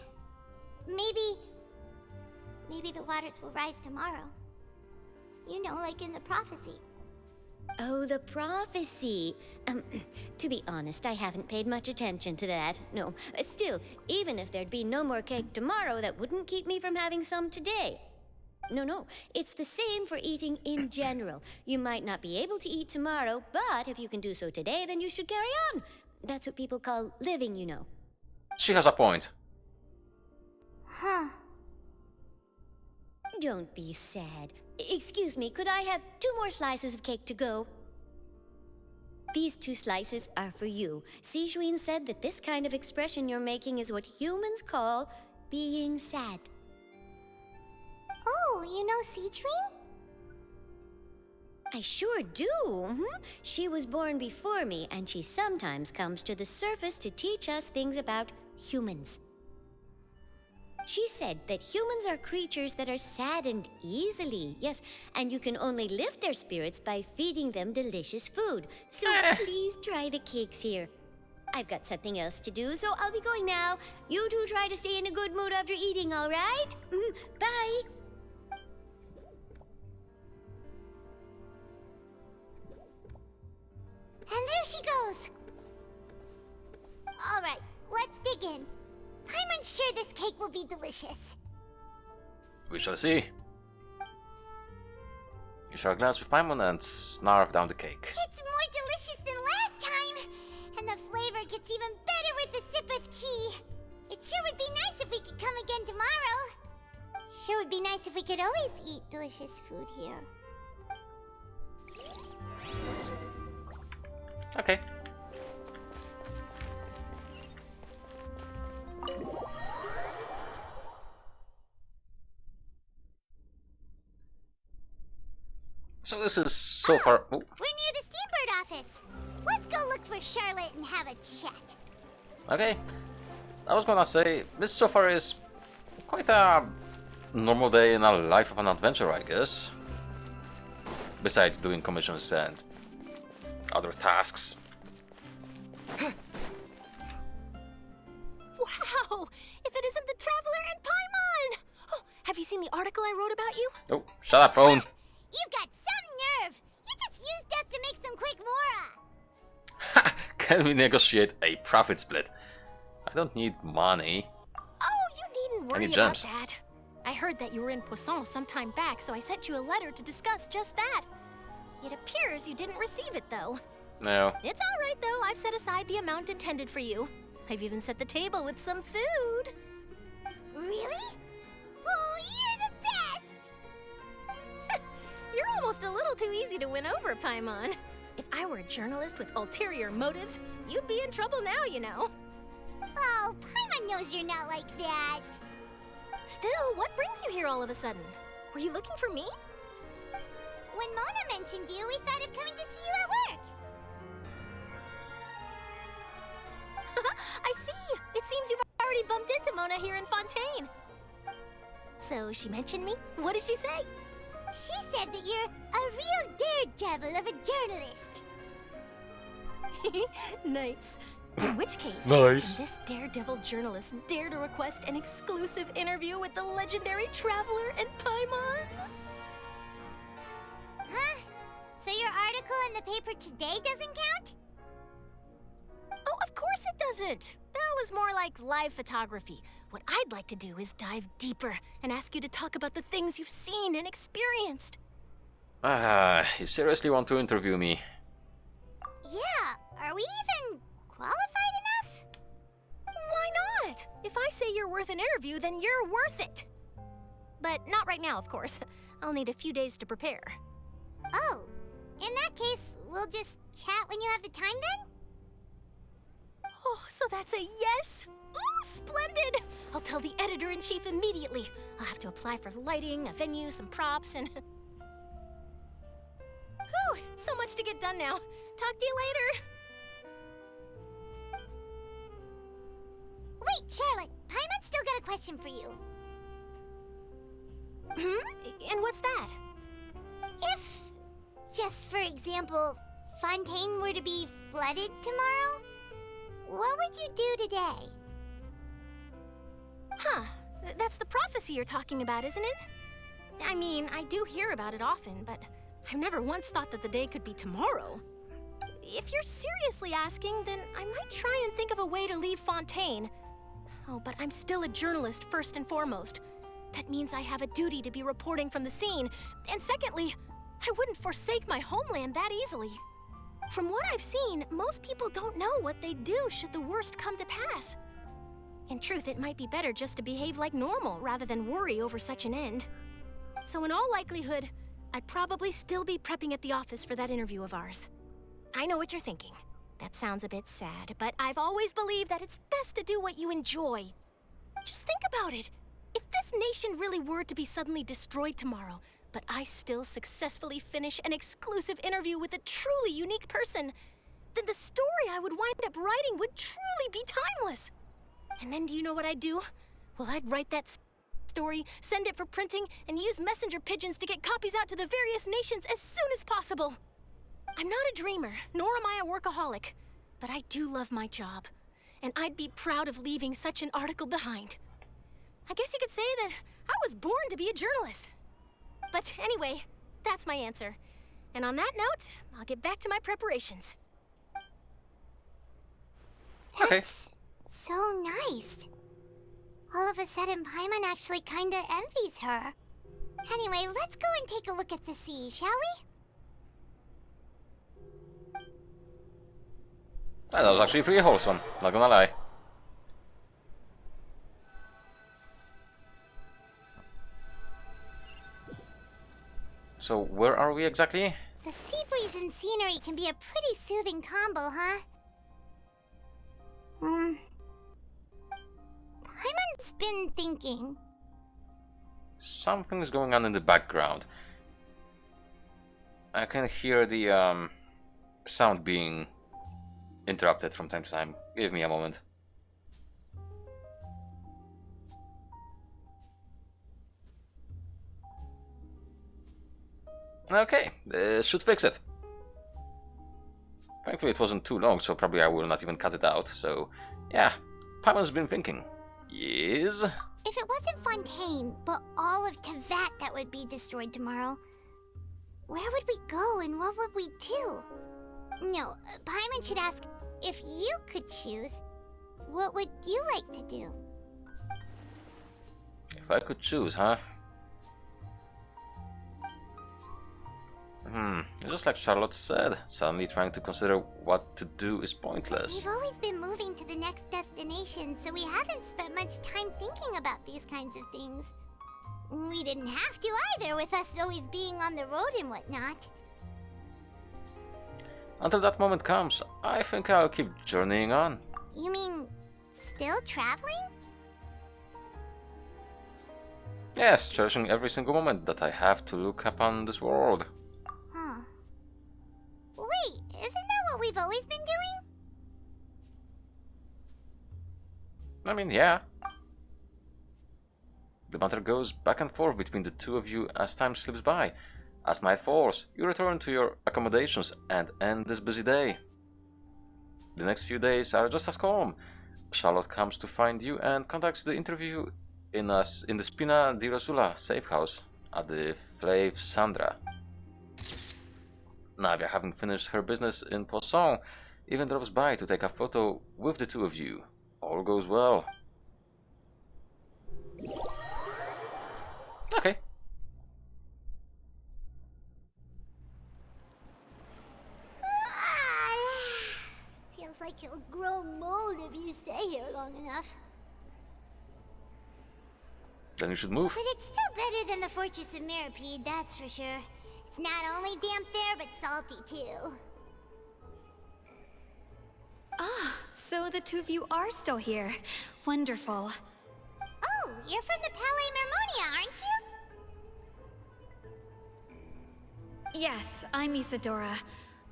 maybe the waters will rise tomorrow. You know, like in the prophecy. Oh, the prophecy. To be honest, I haven't paid much attention to that. No, still, even if there'd be no more cake tomorrow, that wouldn't keep me from having some today. No, it's the same for eating in general. You might not be able to eat tomorrow, but if you can do so today, then you should carry on. That's what people call living, you know. She has a point. Huh. Don't be sad. Excuse me, could I have 2 more slices of cake to go? These 2 slices are for you. Sijuin said that this kind of expression you're making is what humans call being sad. Oh, you know Sijuin? I sure do. She was born before me, and she sometimes comes to the surface to teach us things about humans. She said that humans are creatures that are saddened easily, yes, and you can only lift their spirits by feeding them delicious food. So please try the cakes here. I've got something else to do, so I'll be going now. You two try to stay in a good mood after eating, all right? Bye. there she goes. Alright, let's dig in. I'm unsure this cake will be delicious. We shall see. You share a glass with Paimon and snarf down the cake. It's more delicious than last time! And the flavor gets even better with a sip of tea. It sure would be nice if we could come again tomorrow. Sure would be nice if we could always eat delicious food here. Okay. So this is so far. Oh. We're near the Steambird office. Let's go look for Charlotte and have a chat. Okay. I was gonna say, this so far is quite a normal day in the life of an adventurer, I guess. Besides doing commissions and other tasks. Wow! If it isn't the Traveler and Paimon! Oh, have you seen the article I wrote about you? Oh, shut up, phone. You've got some nerve. You just used us to make some quick mora. Can we negotiate a profit split? I don't need money. Oh, you needn't worry Any about gems? that. I heard that you were in Poisson some time back, so I sent you a letter to discuss just that. It appears you didn't receive it, though. No. It's all right, though. I've set aside the amount intended for you. I've even set the table with some food. Really? Oh, you're the best! You're almost a little too easy to win over, Paimon. If I were a journalist with ulterior motives, you'd be in trouble now, you know. Oh, Paimon knows you're not like that. Still, what brings you here all of a sudden? Were you looking for me? When Mona mentioned you, we thought of coming to see you at work. I see! It seems you've already bumped into Mona here in Fontaine. So she mentioned me? What did she say? She said that you're a real daredevil of a journalist. Nice. In which case, Nice. can this daredevil journalist dare to request an exclusive interview with the legendary Traveler and Paimon? Huh? So your article in the paper today doesn't count? Oh, of course it doesn't. That was more like live photography. What I'd like to do is dive deeper and ask you to talk about the things you've seen and experienced. You seriously want to interview me? Yeah, are we even qualified enough? Why not? If I say you're worth an interview, then you're worth it. But not right now, of course. I'll need a few days to prepare. Oh, in that case, we'll just chat when you have the time then? Oh, so that's a yes? Ooh, splendid! I'll tell the editor-in-chief immediately. I'll have to apply for lighting, a venue, some props, and... Whew, so much to get done now. Talk to you later. Wait, Charlotte, Paimon's still got a question for you. And what's that? If, just for example, Fontaine were to be flooded tomorrow, what would you do today? Huh, that's the prophecy you're talking about, isn't it? I mean, I do hear about it often, but I've never once thought that the day could be tomorrow. If you're seriously asking, then I might try and think of a way to leave Fontaine. Oh, but I'm still a journalist first and foremost. That means I have a duty to be reporting from the scene. And secondly, I wouldn't forsake my homeland that easily. From what I've seen, most people don't know what they'd do should the worst come to pass. In truth, it might be better just to behave like normal rather than worry over such an end. So in all likelihood, I'd probably still be prepping at the office for that interview of ours. I know what you're thinking. That sounds a bit sad, but I've always believed that it's best to do what you enjoy. Just think about it. If this nation really were to be suddenly destroyed tomorrow, but I still successfully finish an exclusive interview with a truly unique person, then the story I would wind up writing would truly be timeless. And then do you know what I'd do? Well, I'd write that story, send it for printing, and use messenger pigeons to get copies out to the various nations as soon as possible. I'm not a dreamer, nor am I a workaholic, but I do love my job, and I'd be proud of leaving such an article behind. I guess you could say that I was born to be a journalist. But anyway, that's my answer. And on that note, I'll get back to my preparations. That's so nice. All of a sudden, Paimon actually kinda envies her. Anyway, let's go and take a look at the sea, shall we? That was actually pretty wholesome, not gonna lie. So, where are we exactly? The sea breeze and scenery can be a pretty soothing combo, huh? Paimon's been thinking. Something's going on in the background. I can hear the sound being interrupted from time to time. Give me a moment. Okay, this should fix it. Thankfully it wasn't too long, so probably I will not even cut it out. So, yeah, Paimon's been thinking. Yes? If it wasn't Fontaine, but all of Tevat that would be destroyed tomorrow, where would we go and what would we do? No, Paimon should ask, if you could choose, what would you like to do? If I could choose, huh? Just like Charlotte said, suddenly trying to consider what to do is pointless. We've always been moving to the next destination, so we haven't spent much time thinking about these kinds of things. We didn't have to either, with us always being on the road and whatnot. Until that moment comes, I think I'll keep journeying on. You mean, still traveling? Yes, cherishing every single moment that I have to look upon this world. Huh. Wait, isn't that what we've always been doing? I mean, yeah. The matter goes back and forth between the two of you as time slips by. As night falls, you return to your accommodations and end this busy day. The next few days are just as calm. Charlotte comes to find you and conducts the interview in the Spina di Rosula safe house at the Flave Sandra. Navia, having finished her business in Poisson, even drops by to take a photo with the two of you. All goes well. Okay. Feels like you'll grow mold if you stay here long enough. Then you should move. But it's still better than the Fortress of Maripede, that's for sure. It's not only damp there, but salty too. Ah, so the two of you are still here. Wonderful. Oh, you're from the Palais Mermonia, aren't you? Yes, I'm Isadora.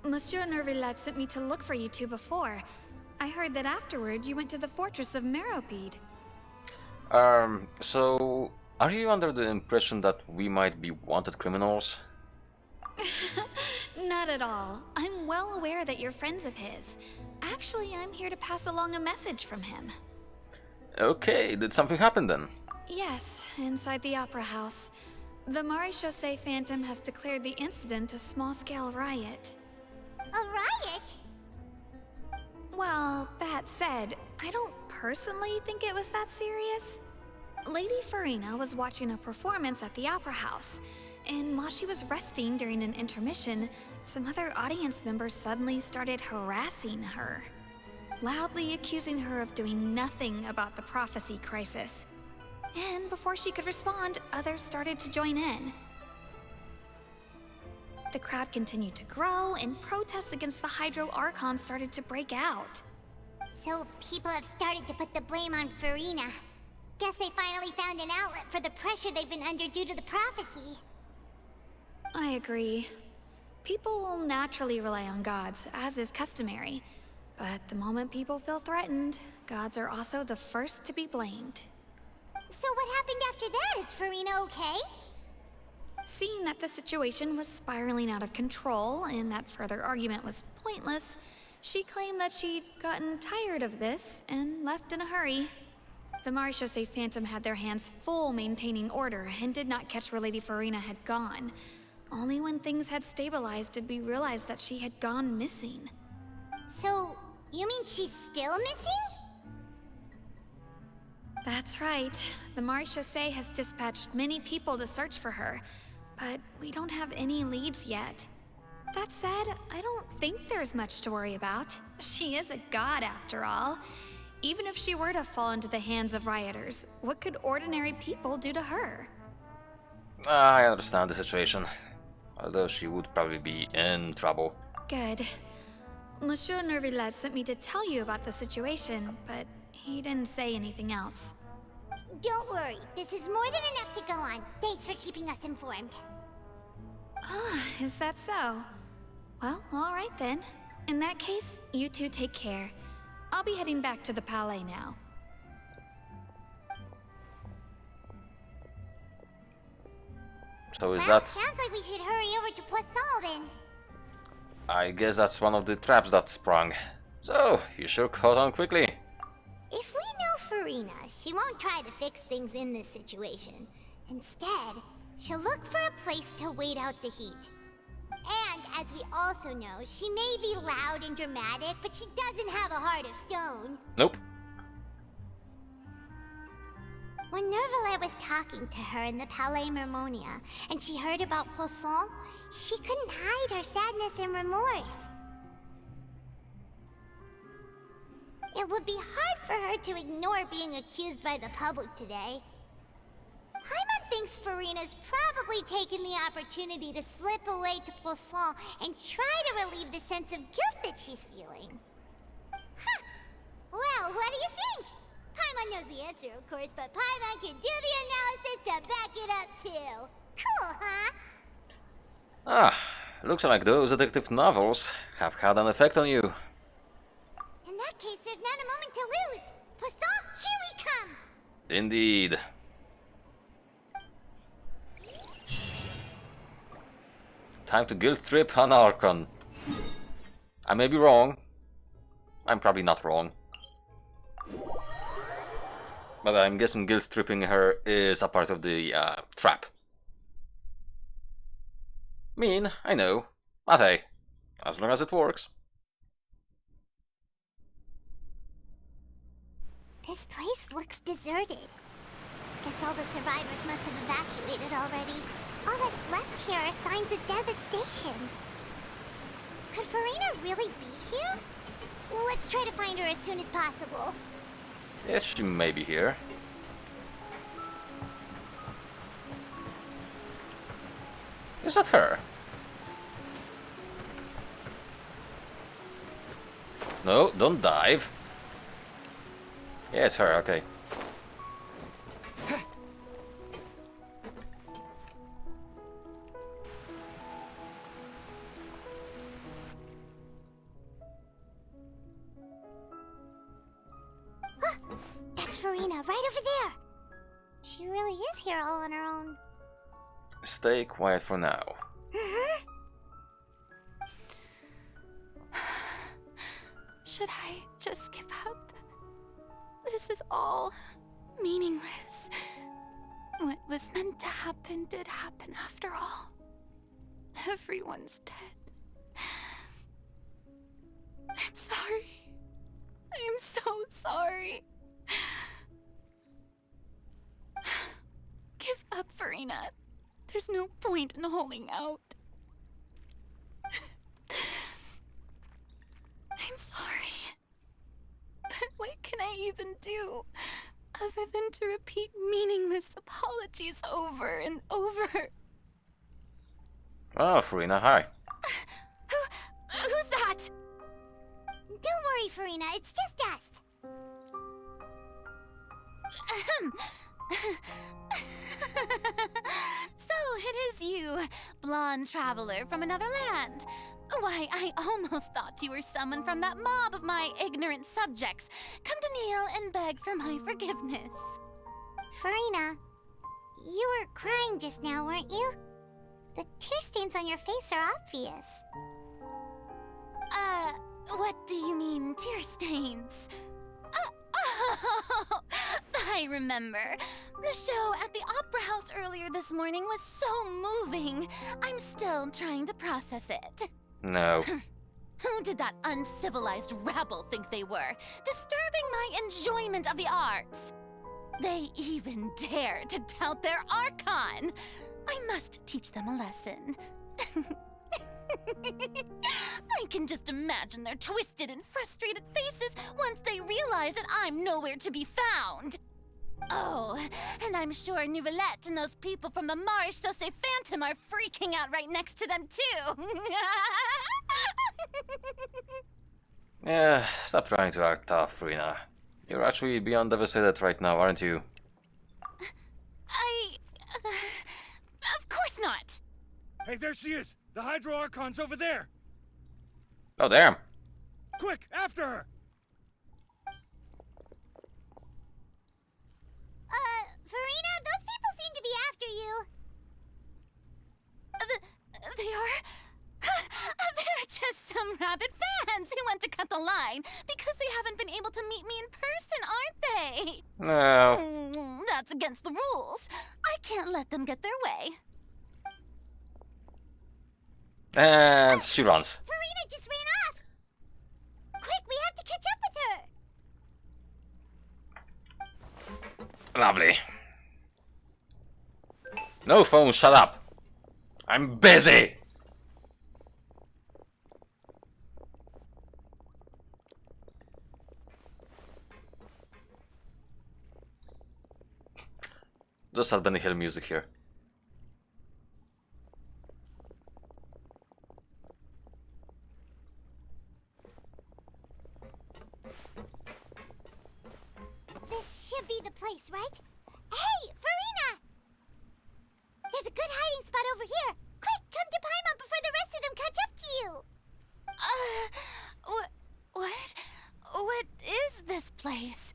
Monsieur Nervillat sent me to look for you two before. I heard that afterward you went to the Fortress of Meropide. So are you under the impression that we might be wanted criminals? Not at all. I'm well aware that you're friends of his. Actually, I'm here to pass along a message from him. Okay, did something happen then? Yes, inside the Opera House. The Maréchaussée Phantom has declared the incident a small-scale riot. A riot? Well, that said, I don't personally think it was that serious. Lady Farina was watching a performance at the Opera House, and while she was resting during an intermission, some other audience members suddenly started harassing her, loudly accusing her of doing nothing about the prophecy crisis. And before she could respond, others started to join in. The crowd continued to grow, and protests against the Hydro Archon started to break out. So people have started to put the blame on Farina. Guess they finally found an outlet for the pressure they've been under due to the prophecy. I agree. People will naturally rely on gods, as is customary. But the moment people feel threatened, gods are also the first to be blamed. So what happened after that? Is Farina okay? Seeing that the situation was spiraling out of control and that further argument was pointless, she claimed that she'd gotten tired of this and left in a hurry. The Maréchaussée Phantom had their hands full maintaining order and did not catch where Lady Farina had gone. Only when things had stabilized did we realize that she had gone missing. So, You mean she's still missing? That's right. The marechaussee has dispatched many people to search for her, but we don't have any leads yet. That said, I don't think there's much to worry about. She is a god after all. Even if she were to fall into the hands of rioters, what could ordinary people do to her? I understand the situation. Although she would probably be in trouble. Good. Monsieur Nervillet sent me to tell you about the situation, but he didn't say anything else. Don't worry, this is more than enough to go on. Thanks for keeping us informed. Ah, is that so? Well, alright then. In that case, you two take care. I'll be heading back to the Palais now. So is Well, that... sounds like we should hurry over to Poisson then. I guess that's one of the traps that sprung. So, you sure caught on quickly. If we know Farina, she won't try to fix things in this situation. Instead, she'll look for a place to wait out the heat. And, as we also know, she may be loud and dramatic, but she doesn't have a heart of stone. Nope. When Nervillet was talking to her in the Palais Mermonia, and she heard about Poisson, she couldn't hide her sadness and remorse. It would be hard for her to ignore being accused by the public today. Paimon thinks Farina's probably taken the opportunity to slip away to Poisson and try to relieve the sense of guilt that she's feeling. Huh. Well, what do you think? Paimon knows the answer, of course, but Paimon can do the analysis to back it up, too. Cool, huh? Ah, looks like those detective novels have had an effect on you. In that case, there's not a moment to lose. Poisson, here we come! Indeed. Time to guilt trip on Archon. I may be wrong. I'm probably not wrong. But I'm guessing guilt tripping her is a part of the trap. Mean, I know. But hey, as long as it works. This place looks deserted. Guess all the survivors must have evacuated already. All that's left here are signs of devastation. Could Farina really be here? Let's try to find her as soon as possible. Yes, she may be here. Is that her? No, don't dive. Yeah, it's her, okay. That's Farina, right over there. She really is here all on her own. Stay quiet for now. Should I just give up? This is all meaningless. What was meant to happen did happen after all. Everyone's dead. I'm sorry. I am so sorry. Give up, Farina. There's no point in holding out. I'm sorry. But what can I even do other than to repeat meaningless apologies over and over? Oh, Farina, hi. Who's that? Don't worry, Farina, it's just us. So it is you, blonde traveler from another land. Why, I almost thought you were someone from that mob of my ignorant subjects, come to kneel and beg for my forgiveness. Farina, you were crying just now, weren't you? The tear stains on your face are obvious. What do you mean, tear stains? Oh, I remember. The show at the Opera House earlier this morning was so moving. I'm still trying to process it. No. Who did that uncivilized rabble think they were, disturbing my enjoyment of the arts? They even dare to tout their Archon! I must teach them a lesson. I can just imagine their twisted and frustrated faces once they realize that I'm nowhere to be found. Oh, and I'm sure Nouvellette and those people from the Maréchaussée Phantom are freaking out right next to them too. Yeah, stop trying to act tough, Rina. You're actually beyond devastated right now, aren't you? Of course not! Hey, there she is! The Hydro Archon's over there! Oh, damn! Quick, after her! Farina, those people seem to be after you. They are? They're just some rabid fans who want to cut the line because they haven't been able to meet me in person, aren't they? No. That's against the rules. I can't let them get their way. And she runs. Farina just ran off. Quick, we have to catch up with her. Lovely. No phone, shut up. I'm busy. Just had Benny Hill music here. This should be the place, right? Hey, Farina! There's a good hiding spot over here. Quick, come to Paimon before the rest of them catch up to you. What is this place?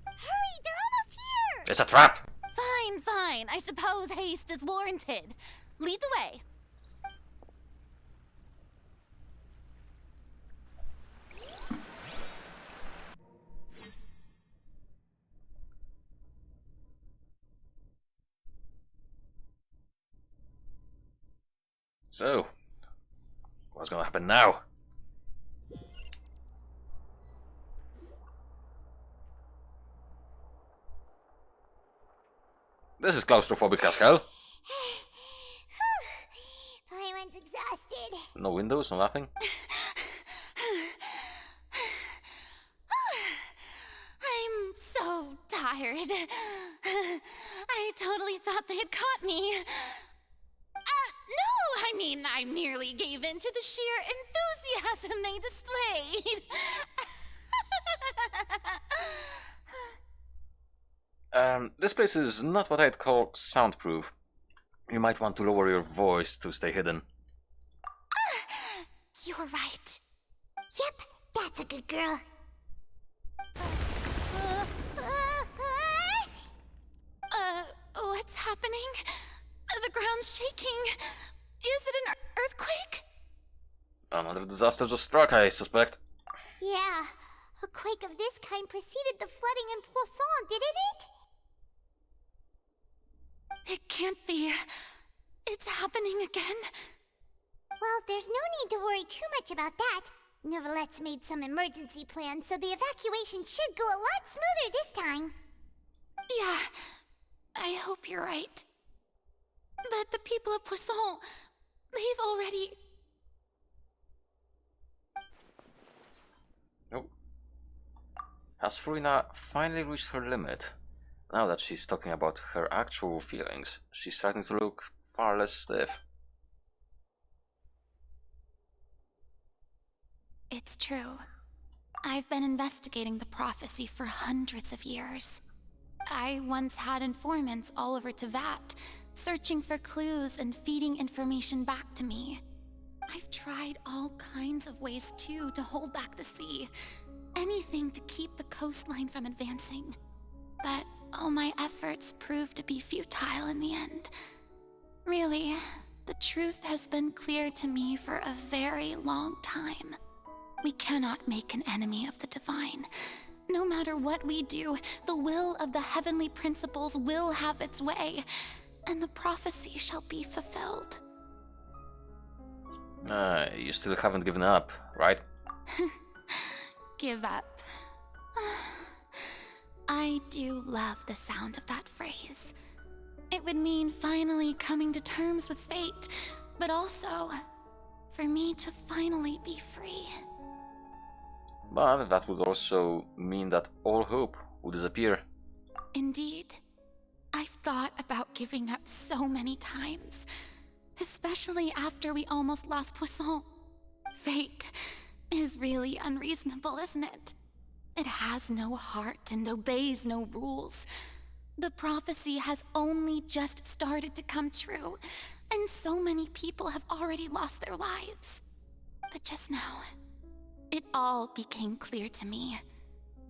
Hurry, they're almost here. It's a trap. Fine. I suppose haste is warranted. Lead the way. So, what's gonna happen now? This is claustrophobic as hell. Paimon's exhausted. No windows, no nothing. I'm so tired. I totally thought they had caught me. No, I mean, I merely gave in to the sheer enthusiasm they displayed. This place is not what I'd call soundproof. You might want to lower your voice to stay hidden. You're right. Yep, that's a good girl. What's happening? The ground's shaking. Is it an earthquake? Another disaster just struck, I suspect. Yeah, a quake of this kind preceded the flooding in Poisson, didn't it? It can't be. It's happening again. Well, there's no need to worry too much about that. Nouvellette's made some emergency plans, so the evacuation should go a lot smoother this time. Yeah, I hope you're right. But the people of Poisson, they've already... Nope. Has Farina finally reached her limit? Now that she's talking about her actual feelings, she's starting to look far less stiff. It's true. I've been investigating the prophecy for hundreds of years. I once had informants all over Tevat, searching for clues and feeding information back to me. I've tried all kinds of ways too to hold back the sea. Anything to keep the coastline from advancing. But all my efforts proved to be futile in the end. Really, the truth has been clear to me for a very long time. We cannot make an enemy of the divine. No matter what we do, the will of the heavenly principles will have its way, and the prophecy shall be fulfilled. You still haven't given up, right? Give up. I do love the sound of that phrase. It would mean finally coming to terms with fate, but also for me to finally be free. But that would also mean that all hope would disappear. Indeed. I've thought about giving up so many times, especially after we almost lost Poisson. Fate is really unreasonable, isn't it? It has no heart and obeys no rules. The prophecy has only just started to come true, and so many people have already lost their lives. But just now, it all became clear to me.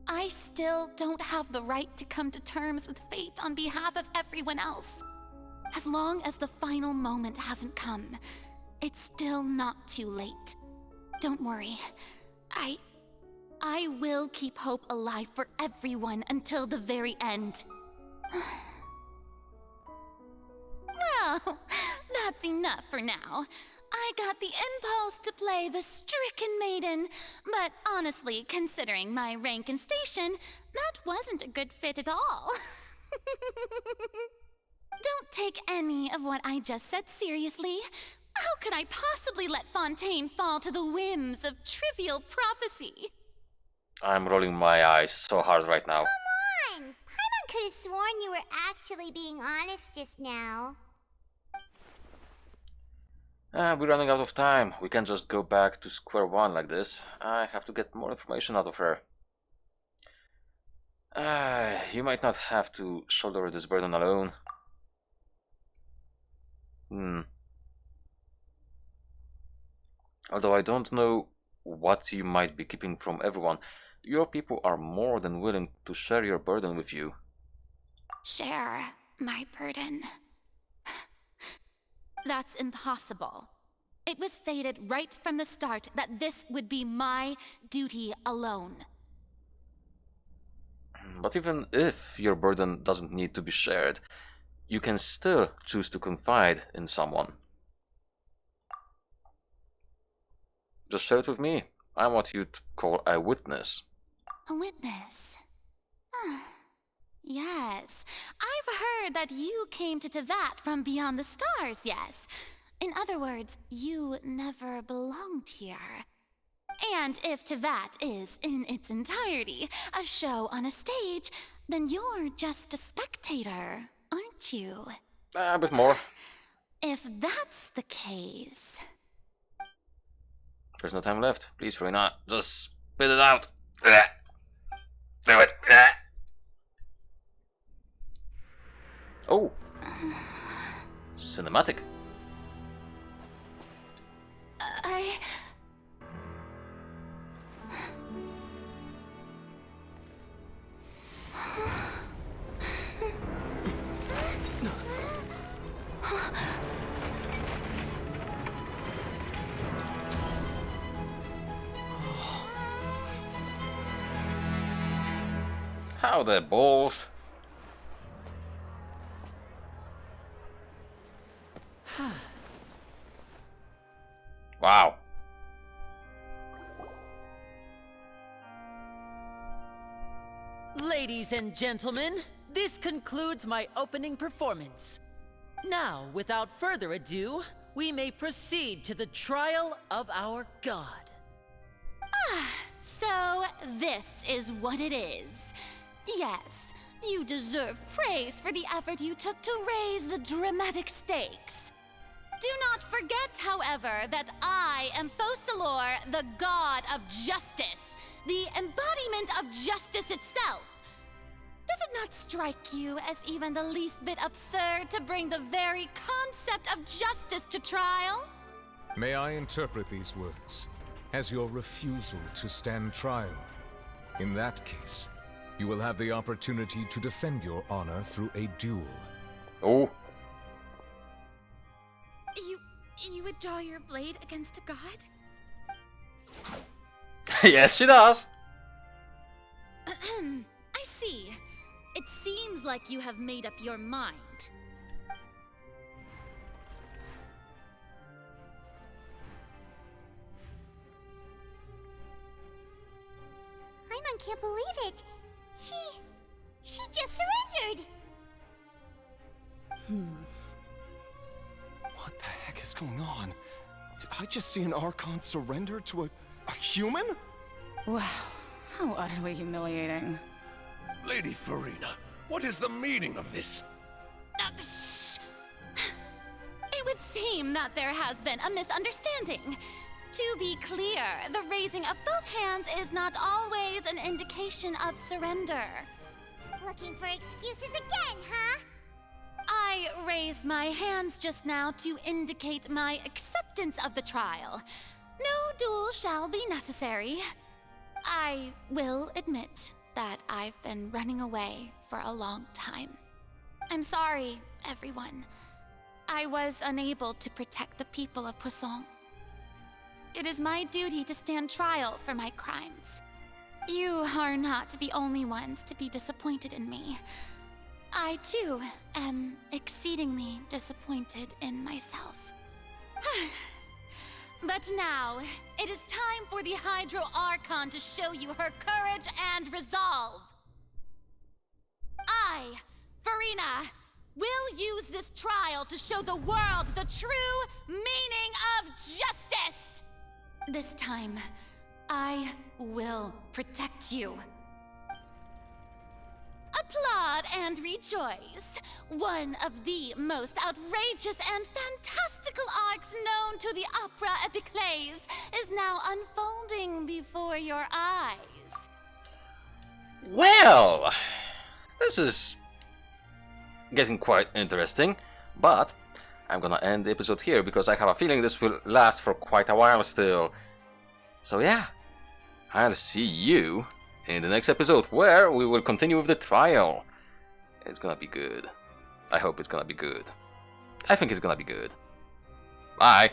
I still don't have the right to come to terms with fate on behalf of everyone else. As long as the final moment hasn't come, it's still not too late. Don't worry. I will keep hope alive for everyone until the very end. Well, that's enough for now. I got the impulse to play the stricken maiden, but honestly, considering my rank and station, that wasn't a good fit at all. Don't take any of what I just said seriously. How could I possibly let Fontaine fall to the whims of trivial prophecy? I'm rolling my eyes so hard right now. Come on! Paimon could have sworn you were actually being honest just now. We're running out of time. We can't just go back to square one like this. I have to get more information out of her. You might not have to shoulder this burden alone. Although I don't know what you might be keeping from everyone, your people are more than willing to share your burden with you. Share my burden. That's impossible. It was fated right from the start that this would be my duty alone. But even if your burden doesn't need to be shared, you can still choose to confide in someone. Just share it with me. I'm what you'd call a witness. A witness? Yes. I've heard that you came to Tevat from beyond the stars, yes. In other words, you never belonged here. And if Tevat is, in its entirety, a show on a stage, then you're just a spectator, aren't you? A bit more. If that's the case... There's no time left. Please, Farina, just spit it out. Do it. Oh. Cinematic. How the balls? Wow. Ladies and gentlemen, this concludes my opening performance. Now, without further ado, we may proceed to the trial of our god. So this is what it is. Yes, you deserve praise for the effort you took to raise the dramatic stakes. Do not forget, however, that I am Focalor, the god of justice, the embodiment of justice itself. Does it not strike you as even the least bit absurd to bring the very concept of justice to trial? May I interpret these words as your refusal to stand trial? In that case, you will have the opportunity to defend your honor through a duel. Oh. You would draw your blade against a god? Yes, she does. I see. It seems like you have made up your mind. can't believe it. She just surrendered. What the heck is going on? Did I just see an Archon surrender to a human? Wow, how utterly humiliating. Lady Farina, what is the meaning of this? It would seem that there has been a misunderstanding. To be clear, the raising of both hands is not always an indication of surrender. Looking for excuses again, huh? I raised my hands just now to indicate my acceptance of the trial. No duel shall be necessary. I will admit that I've been running away for a long time. I'm sorry, everyone. I was unable to protect the people of Poisson. It is my duty to stand trial for my crimes. You are not the only ones to be disappointed in me. I, too, am exceedingly disappointed in myself. But now, it is time for the Hydro Archon to show you her courage and resolve. I, Farina, will use this trial to show the world the true meaning of justice! This time, I will protect you. Applaud and rejoice! One of the most outrageous and fantastical arcs known to the opera epiclese is now unfolding before your eyes. Well, this is getting quite interesting, but I'm gonna end the episode here because I have a feeling this will last for quite a while still. So yeah, I'll see you in the next episode where we will continue with the trial. It's gonna be good. I hope it's gonna be good. I think it's gonna be good. Bye!